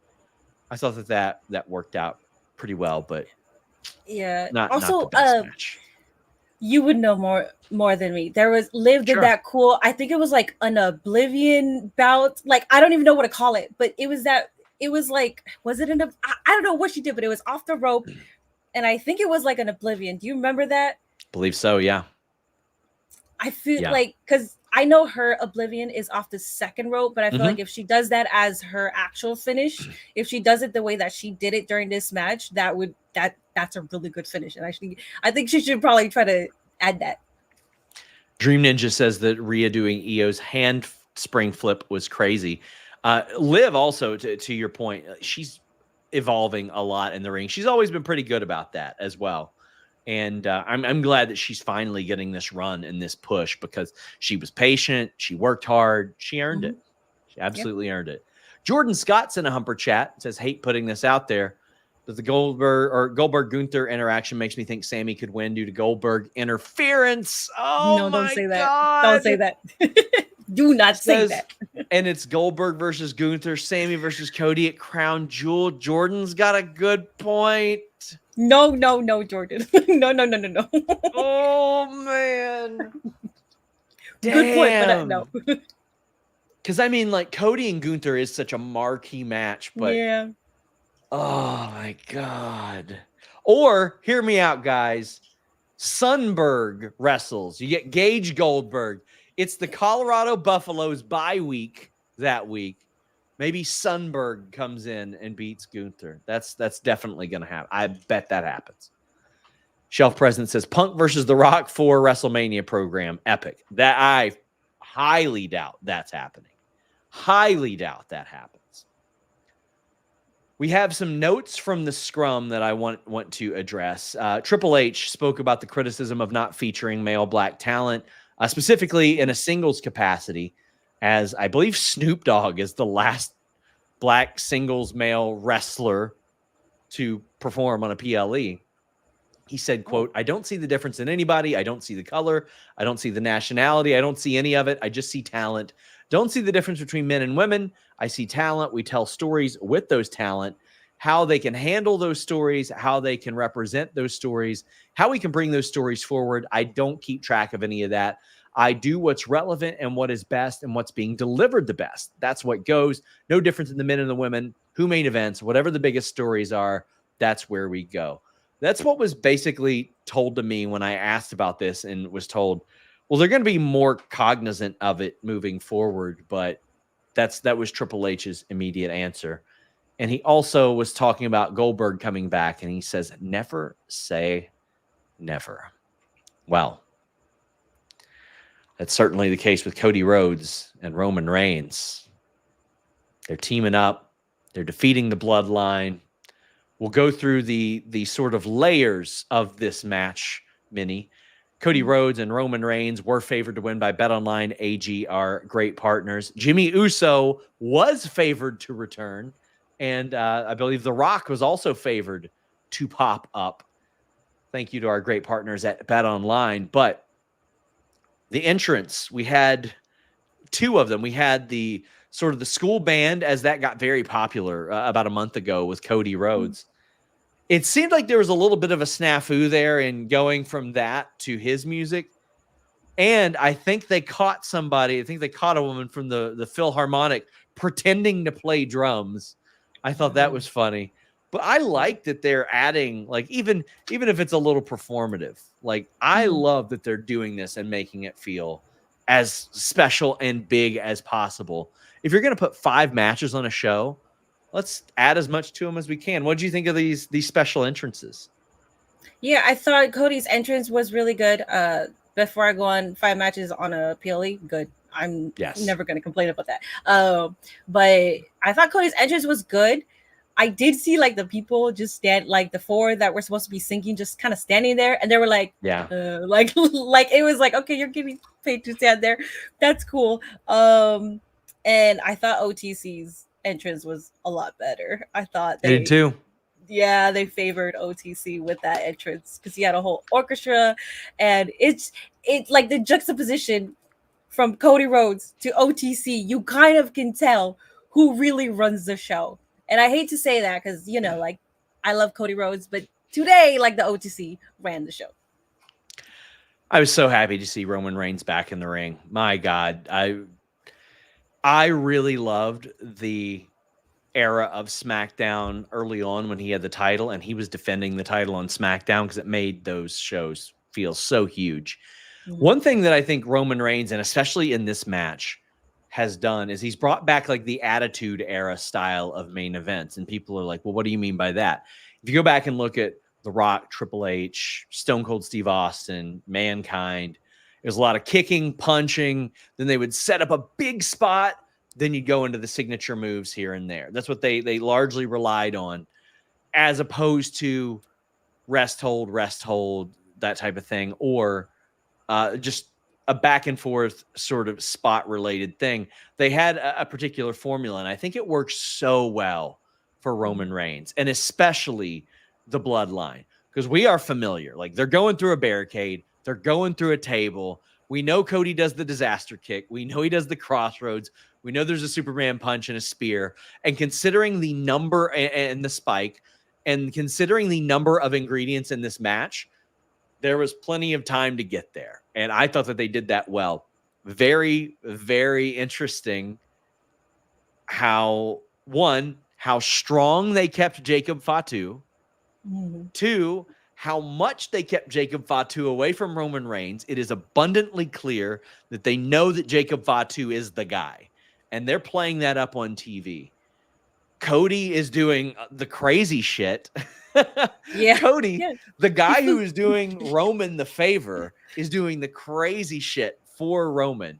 I thought that worked out pretty well. But yeah, not also the best match. You would know more than me. There was Liv did that cool. I think it was like an Oblivion bout. Like, I don't even know what to call it, but it was that. It was like, was it I don't know what she did, but it was off the rope, and I think it was like an Oblivion. Do you remember that? Believe so, yeah. I feel like, because I know her Oblivion is off the second rope, but I feel like if she does that as her actual finish, if she does it the way that she did it during this match, that's a really good finish. And actually, I think she should probably try to add that. Dream Ninja says that Rhea doing Io's hand spring flip was crazy. Liv also, to your point, she's evolving a lot in the ring. She's always been pretty good about that as well. And I'm glad that she's finally getting this run and this push, because she was patient. She worked hard. She earned it. She absolutely earned it. Jordan Scott's in a humper chat, says, hate putting this out there, but the Goldberg Gunther interaction makes me think Sammy could win due to Goldberg interference. Oh, no, don't say that. God. Don't say that. Do not say that. And it's Goldberg versus Gunther, Sammy versus Cody at Crown Jewel. Jordan's got a good point. No, Jordan. No. Oh, man. Good point, but no. Because, I mean, like, Cody and Gunther is such a marquee match, but yeah. Oh, my God. Or, hear me out, guys. Sunberg wrestles. You get Gage Goldberg. It's the Colorado Buffaloes bye week that week. Maybe Sunberg comes in and beats Gunther. That's definitely going to happen. I bet that happens. Shelf President says Punk versus The Rock for WrestleMania program. Epic. That I highly doubt that's happening. Highly doubt that happens. We have some notes from the scrum that I want to address. Triple H spoke about the criticism of not featuring male black talent, specifically in a singles capacity, as I believe Snoop Dogg is the last black singles male wrestler to perform on a PLE. He said, quote, "I don't see the difference in anybody. I don't see the color. I don't see the nationality. I don't see any of it. I just see talent. Don't see the difference between men and women. I see talent. We tell stories with those talent, how they can handle those stories, how they can represent those stories, how we can bring those stories forward. I don't keep track of any of that. I do what's relevant and what is best and what's being delivered the best. That's what goes. No difference in the men and the women, who main events, whatever the biggest stories are, that's where we go." That's what was basically told to me when I asked about this and was told, well, they're going to be more cognizant of it moving forward. But that was Triple H's immediate answer. And he also was talking about Goldberg coming back, and he says, never say never. Well, that's certainly the case with Cody Rhodes and Roman Reigns. They're teaming up. They're defeating the Bloodline. We'll go through the sort of layers of this match, Minnie. Cody Rhodes and Roman Reigns were favored to win by BetOnline. AG are great partners. Jimmy Uso was favored to return. And I believe The Rock was also favored to pop up. Thank you to our great partners at BetOnline. But the entrance, we had two of them. We had the sort of the school band, as that got very popular about a month ago with Cody Rhodes. It seemed like there was a little bit of a snafu there in going from that to his music. And I think they caught somebody. I think they caught a woman from the Philharmonic pretending to play drums. I thought that was funny. But I like that they're adding, like, even if it's a little performative, like, I love that they're doing this and making it feel as special and big as possible. If you're going to put 5 matches on a show, let's add as much to them as we can. What did you think of these special entrances? Yeah, I thought Cody's entrance was really good. Before I go on 5 matches on a PLE, good. I'm never going to complain about that. But I thought Cody's entrance was good. I did see like the people just stand, like the 4 that were supposed to be sinking, just kind of standing there, and they were like, like it was like, okay, you're getting paid to stand there. That's cool. And I thought OTC's entrance was a lot better. I thought they did too. Yeah, they favored OTC with that entrance because he had a whole orchestra, and it's like the juxtaposition from Cody Rhodes to OTC. You kind of can tell who really runs the show. And I hate to say that because, you know, like, I love Cody Rhodes, but today, like, the OTC ran the show. I was so happy to see Roman Reigns back in the ring. My God, I really loved the era of SmackDown early on when he had the title and he was defending the title on SmackDown because it made those shows feel so huge. One thing that I think Roman Reigns, and especially in this match, has done is he's brought back like the Attitude Era style of main events. And people are like, well, what do you mean by that? If you go back and look at The Rock, Triple H, Stone Cold Steve Austin, Mankind, there's a lot of kicking, punching. Then they would set up a big spot. Then you'd go into the signature moves here and there. That's what they largely relied on, as opposed to rest, hold, that type of thing, or just a back and forth sort of spot related thing. They had a particular formula, and I think it works so well for Roman Reigns, and especially the Bloodline, because we are familiar. Like, they're going through a barricade, they're going through a table. We know Cody does the disaster kick. We know he does the crossroads. We know there's a Superman punch and a spear. And considering the number and the spike, and considering the number of ingredients in this match, there was plenty of time to get there. And I thought that they did that well. Very, very interesting how strong they kept Jacob Fatu. 2, how much they kept Jacob Fatu away from Roman Reigns. It is abundantly clear that they know that Jacob Fatu is the guy. And they're playing that up on TV. Cody is doing the crazy shit. Cody, the guy who is doing Roman the favor, is doing the crazy shit for Roman.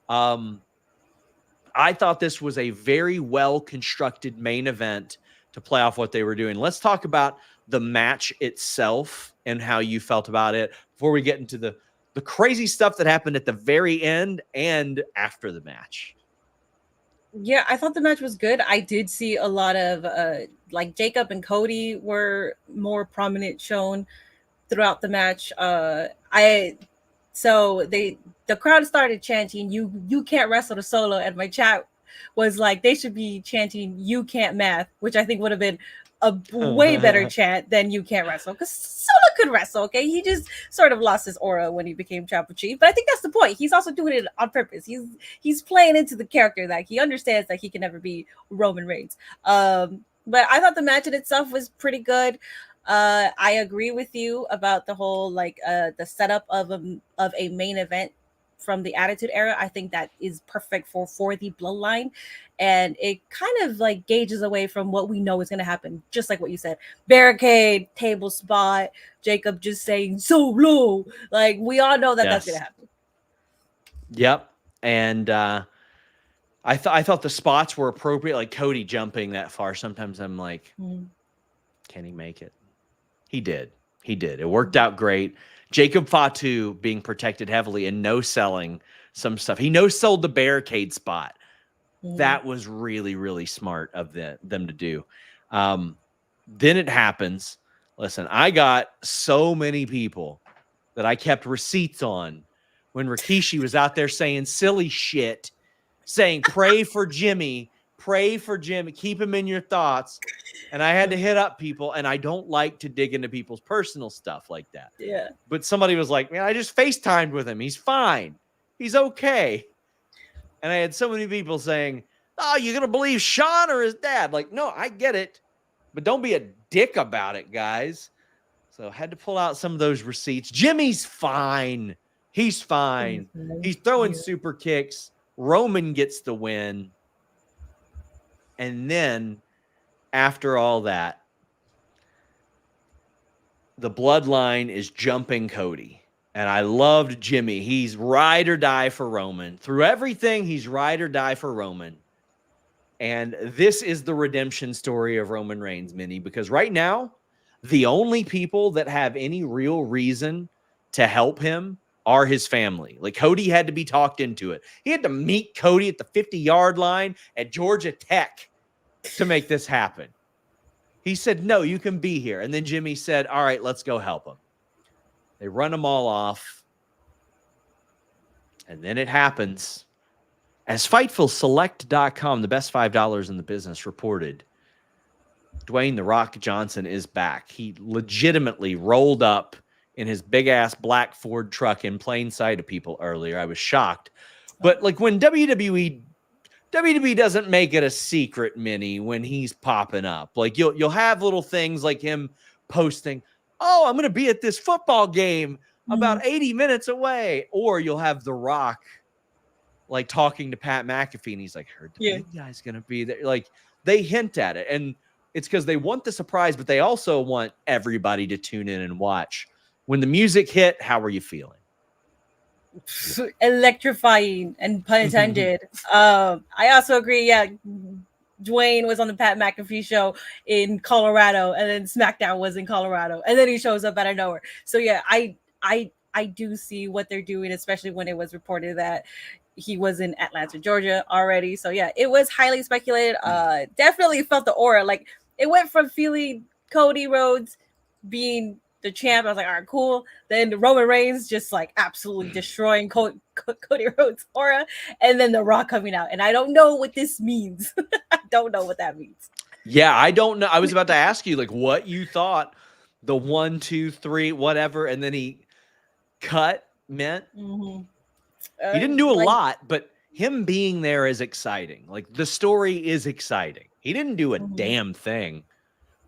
I thought this was a very well constructed main event to play off what they were doing. Let's talk about the match itself and how you felt about it before we get into the crazy stuff that happened at the very end and after the match. Yeah, I thought the match was good. I did see a lot of like Jacob and Cody were more prominent shown. throughout the match. The crowd started chanting, you can't wrestle the Solo, and my chat was like, they should be chanting, you can't math, which I think would have been a way better chant than you can't wrestle, because Solo could wrestle. Okay, he just sort of lost his aura when he became Tribal Chief, but I think that's the point. He's also doing it on purpose. He's playing into the character that he understands that he can never be Roman Reigns. But I thought the match in itself was pretty good. I agree with you about the whole the setup of a main event from the Attitude Era. I think that is perfect for the Bloodline, and it kind of like gauges away from what we know is going to happen. Just like what you said, barricade, table spot, Jacob just saying Solo. Like, we all know that that's going to happen. Yep, and I thought the spots were appropriate, like Cody jumping that far. Sometimes I'm like, can he make it? He did. It worked out great. Jacob Fatu being protected heavily and no selling some stuff. He no-sold the barricade spot. That was really, really smart of them to do. Then it happens. Listen, I got so many people that I kept receipts on when Rikishi was out there saying silly shit, saying, pray for Jimmy, keep him in your thoughts. And I had to hit up people, and I don't like to dig into people's personal stuff like that. Yeah. But somebody was like, man, I just FaceTimed with him. He's fine. He's okay. And I had so many people saying, oh, you're going to believe Sean or his dad? Like, no, I get it, but don't be a dick about it, guys. So I had to pull out some of those receipts. Jimmy's fine. He's fine. He's throwing super kicks. Roman gets the win. And then after all that, the Bloodline is jumping Cody. And I loved Jimmy. He's ride or die for Roman. Through everything, he's ride or die for Roman. And this is the redemption story of Roman Reigns, Minnie, because right now, the only people that have any real reason to help him are his family. Like, Cody had to be talked into it. He had to meet Cody at the 50-yard line at Georgia Tech to make this happen. He said, no, you can be here. And then Jimmy said, all right, let's go help him. They run them all off. And then it happens. As FightfulSelect.com, the best $5 in the business, reported, Dwayne "The Rock" Johnson is back. He legitimately rolled up in his big-ass black Ford truck in plain sight of people earlier. I was shocked. But like, when WWE doesn't make it a secret, Minnie, when he's popping up. Like, you'll have little things like him posting, oh, I'm going to be at this football game about 80 minutes away. Or you'll have The Rock like talking to Pat McAfee, and he's like, heard the big guy's going to be there. Like, they hint at it, and it's because they want the surprise, but they also want everybody to tune in and watch. When the music hit, how were you feeling? Electrifying, and pun intended. I also agree. Yeah, Dwayne was on the Pat McAfee show in Colorado, and then SmackDown was in Colorado, and then he shows up out of nowhere. So yeah, I do see what they're doing, especially when it was reported that he was in Atlanta, Georgia already. So yeah, it was highly speculated. Definitely felt the aura. Like, it went from feeling Cody Rhodes being the champ. I was like, all right, cool. Then Roman Reigns just like absolutely destroying Cody Rhodes' aura, and then The Rock coming out. And I don't know what this means. I don't know what that means. Yeah, I don't know. I was about to ask you like what you thought the 1, 2, 3, whatever, and then he cut meant. He didn't do a lot, but him being there is exciting. Like, the story is exciting. He didn't do a damn thing.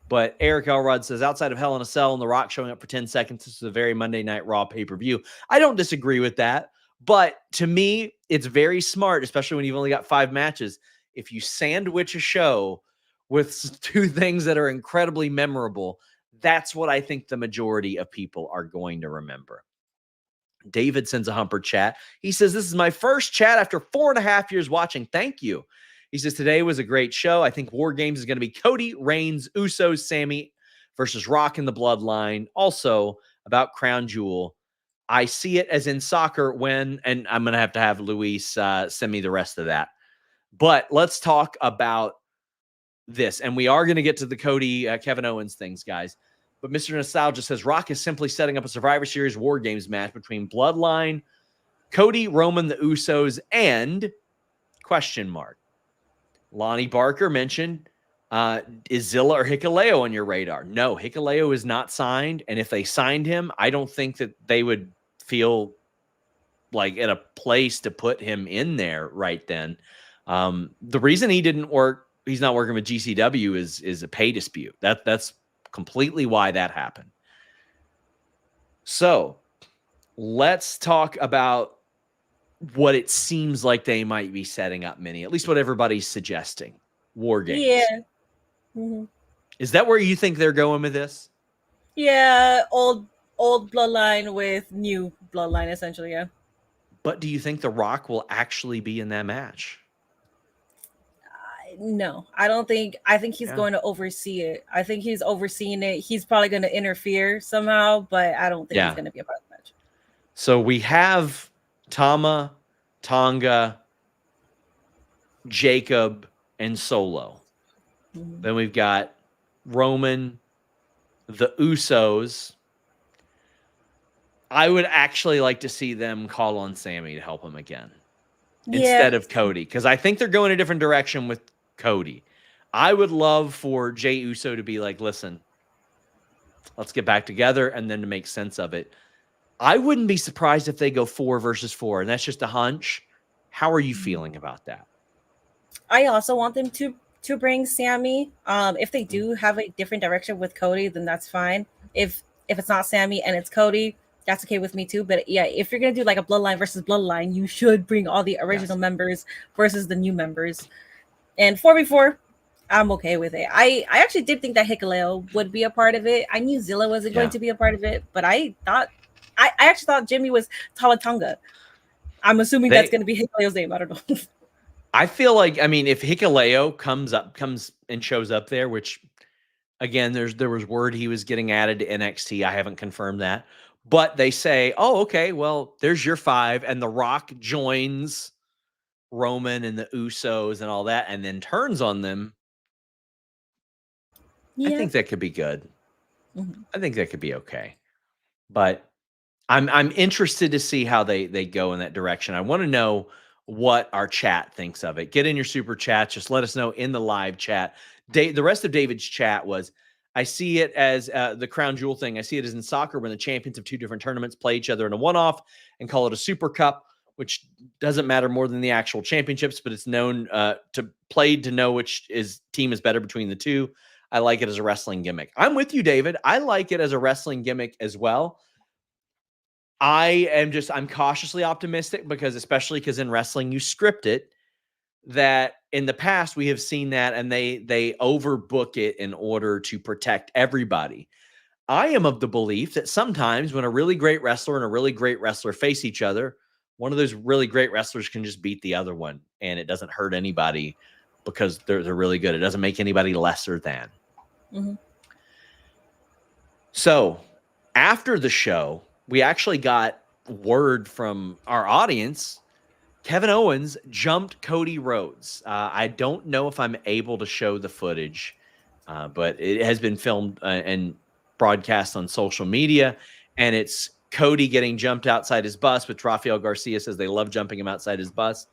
But Eric Elrod says, outside of Hell in a Cell and The Rock showing up for 10 seconds, this is a very Monday Night Raw pay-per-view. I don't disagree with that. But to me, it's very smart, especially when you've only got 5 matches. If you sandwich a show with 2 things that are incredibly memorable, that's what I think the majority of people are going to remember. David sends a humper chat. He says, this is my first chat after 4.5 years watching. Thank you. He says, today was a great show. I think War Games is going to be Cody, Reigns, Usos, Sammy versus Rock in the Bloodline. Also, about Crown Jewel, I see it as in soccer when, and I'm going to have Luis send me the rest of that. But let's talk about this. And we are going to get to the Cody, Kevin Owens things, guys. But Mr. Nostalgia says Rock is simply setting up a Survivor Series War Games match between Bloodline, Cody, Roman, the Usos, and question mark. Lonnie Barker mentioned, is Zilla or Hikuleo on your radar? No, Hikuleo is not signed. And if they signed him, I don't think that they would feel like at a place to put him in there right then. The reason he's not working with GCW is a pay dispute. That's completely why that happened. So let's talk about what it seems like they might be setting up, Minnie, at least what everybody's suggesting. War Games. Yeah. Mm-hmm. Is that where you think they're going with this? Yeah, old Bloodline with new Bloodline, essentially, yeah. But do you think The Rock will actually be in that match? No, I don't think. I think he's going to oversee it. I think he's overseeing it. He's probably going to interfere somehow, but I don't think he's going to be a part of the match. So we have Tama, Tonga, Jacob, and Solo. Mm-hmm. Then we've got Roman, the Usos. I would actually like to see them call on Sammy to help him again instead of Cody, because I think they're going a different direction with Cody. I would love for Jey Uso to be like, listen, let's get back together, and then to make sense of it. I wouldn't be surprised if they go 4 versus 4, and that's just a hunch. How are you feeling about that? I also want them to bring Sammy. If they do have a different direction with Cody, then that's fine. If it's not Sammy and it's Cody, that's okay with me too. But yeah, if you're gonna do like a Bloodline versus Bloodline, you should bring all the original members versus the new members. And 4v4, I'm okay with it. I actually did think that Hikuleo would be a part of it. I knew Zilla wasn't going to be a part of it, but I actually thought Jimmy was Talatonga. I'm assuming that's going to be Hikuleo's name. I don't know. I feel like, I mean, if Hikuleo comes and shows up there, which again, there was word he was getting added to NXT. I haven't confirmed that, but they say, oh, okay, well, there's your 5, and The Rock joins Roman and the Usos and all that, and then turns on them. I think that could be good. Mm-hmm. I think that could be okay. But I'm interested to see how they go in that direction. I want to know what our chat thinks of it. Get in your super chats. Just let us know in the live chat. The rest of David's chat was, I see it as the crown jewel thing. I see it as in soccer when the champions of 2 different tournaments play each other in a one-off and call it a super cup, which doesn't matter more than the actual championships, but it's known to know which team is better between the 2. I like it as a wrestling gimmick. I'm with you, David. I like it as a wrestling gimmick as well. I'm cautiously optimistic especially because in wrestling, you script it, that in the past we have seen that, and they overbook it in order to protect everybody. I am of the belief that sometimes when a really great wrestler and a really great wrestler face each other, one of those really great wrestlers can just beat the other one, and it doesn't hurt anybody because they're really good. It doesn't make anybody lesser than. Mm-hmm. So after the show, we actually got word from our audience. Kevin Owens jumped Cody Rhodes. I don't know if I'm able to show the footage, but it has been filmed and broadcast on social media, and it's Cody getting jumped outside his bus, which Rafael Garcia says they love jumping him outside his bus.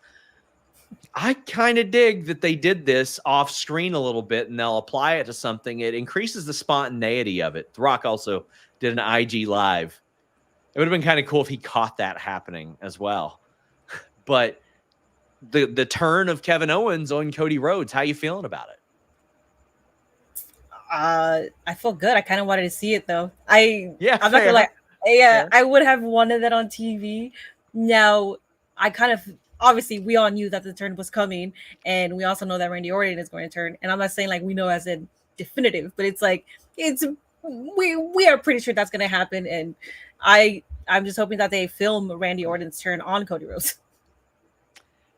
I kind of dig that they did this off screen a little bit, and they'll apply it to something. It increases the spontaneity of it. The Rock also did an IG live. It would have been kind of cool if he caught that happening as well. But the turn of Kevin Owens on Cody Rhodes, how you feeling about it? I feel good. I kind of wanted to see it though. I'm not gonna lie. Fair. I would have wanted that on TV. Now, I kind of obviously we all knew that the turn was coming, and we also know that Randy Orton is going to turn. And I'm not saying like we know as in definitive, but it's like we are pretty sure that's going to happen. And I'm just hoping that they film Randy Orton's turn on Cody Rhodes.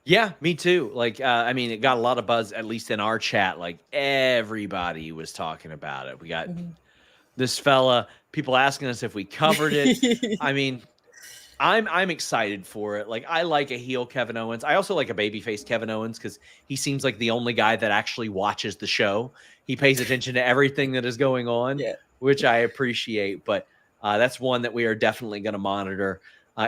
Yeah, me too. Like, I mean, it got a lot of buzz, at least in our chat. Like, everybody was talking about it. We got this fella, people asking us if we covered it. I mean, I'm excited for it. Like, I like a heel Kevin Owens. I also like a babyface Kevin Owens because he seems like the only guy that actually watches the show. He pays attention to everything that is going on, which I appreciate. But that's one that we are definitely going to monitor.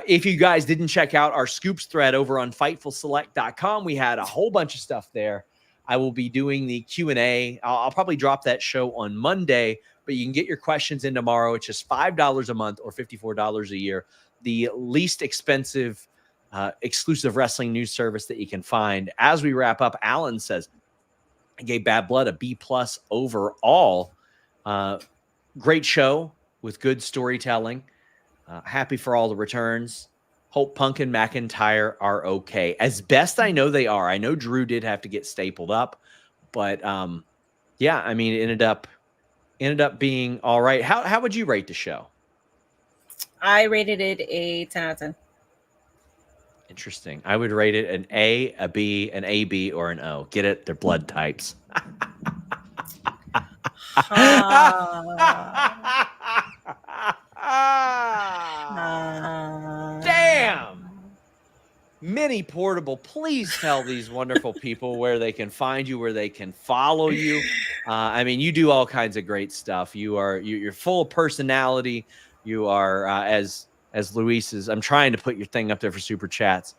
If you guys didn't check out our Scoops thread over on FightfulSelect.com, we had a whole bunch of stuff there. I will be doing the Q&A. I'll probably drop that show on Monday, but you can get your questions in tomorrow. It's just $5 a month or $54 a year. The least expensive exclusive wrestling news service that you can find. As we wrap up, Alan says, I gave Bad Blood a B+ overall. Great show with good storytelling. Happy for all the returns. Hope Punk and McIntyre are okay. As best I know they are. I know Drew did have to get stapled up, but yeah, I mean, it ended up being all right. How would you rate the show? I rated it a 10 out of 10. Interesting. I would rate it an A, a B, an AB, or an O. Get it? They're blood types. Damn. Mini Portable, please tell these wonderful people where they can find you, where they can follow you. I mean, you do all kinds of great stuff. You're full of personality. You are as Luis's. I'm trying to put your thing up there for super chats,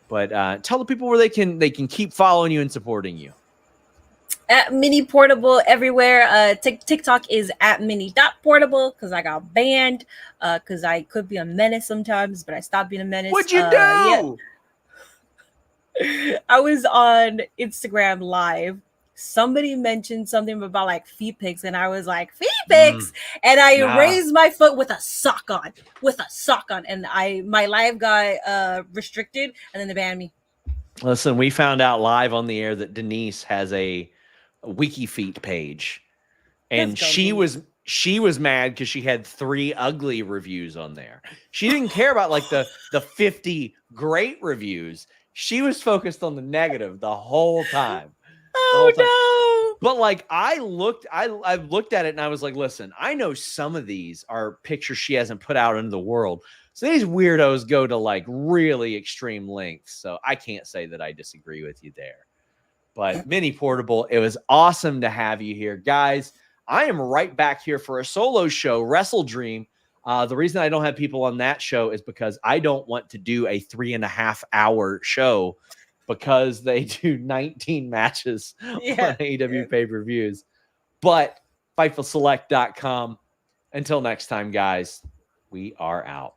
but tell the people where they can keep following you and supporting you. At Mini Portable everywhere. TikTok is at mini.portable because I got banned because I could be a menace sometimes, but I stopped being a menace. What'd you do? Yeah. I was on Instagram live. Somebody mentioned something about like feet pics, and I was like, feet pics, and I raised my foot with a sock on, and my live got restricted, and then they banned me. Listen, we found out live on the air that Denise has a Wiki Feet page, and she was mad because she had 3 ugly reviews on there. She didn't care about like the 50 great reviews. She was focused on the negative the whole time. Oh no! But like I looked at it and I was like, listen, I know some of these are pictures she hasn't put out into the world. So these weirdos go to like really extreme lengths. So I can't say that I disagree with you there. But Mini Portable, it was awesome to have you here, guys. I am right back here for a solo show, Wrestle Dream. The reason I don't have people on that show is because I don't want to do a 3.5-hour show because they do 19 matches on AEW pay-per-views. But FightfulSelect.com. Until next time, guys, we are out.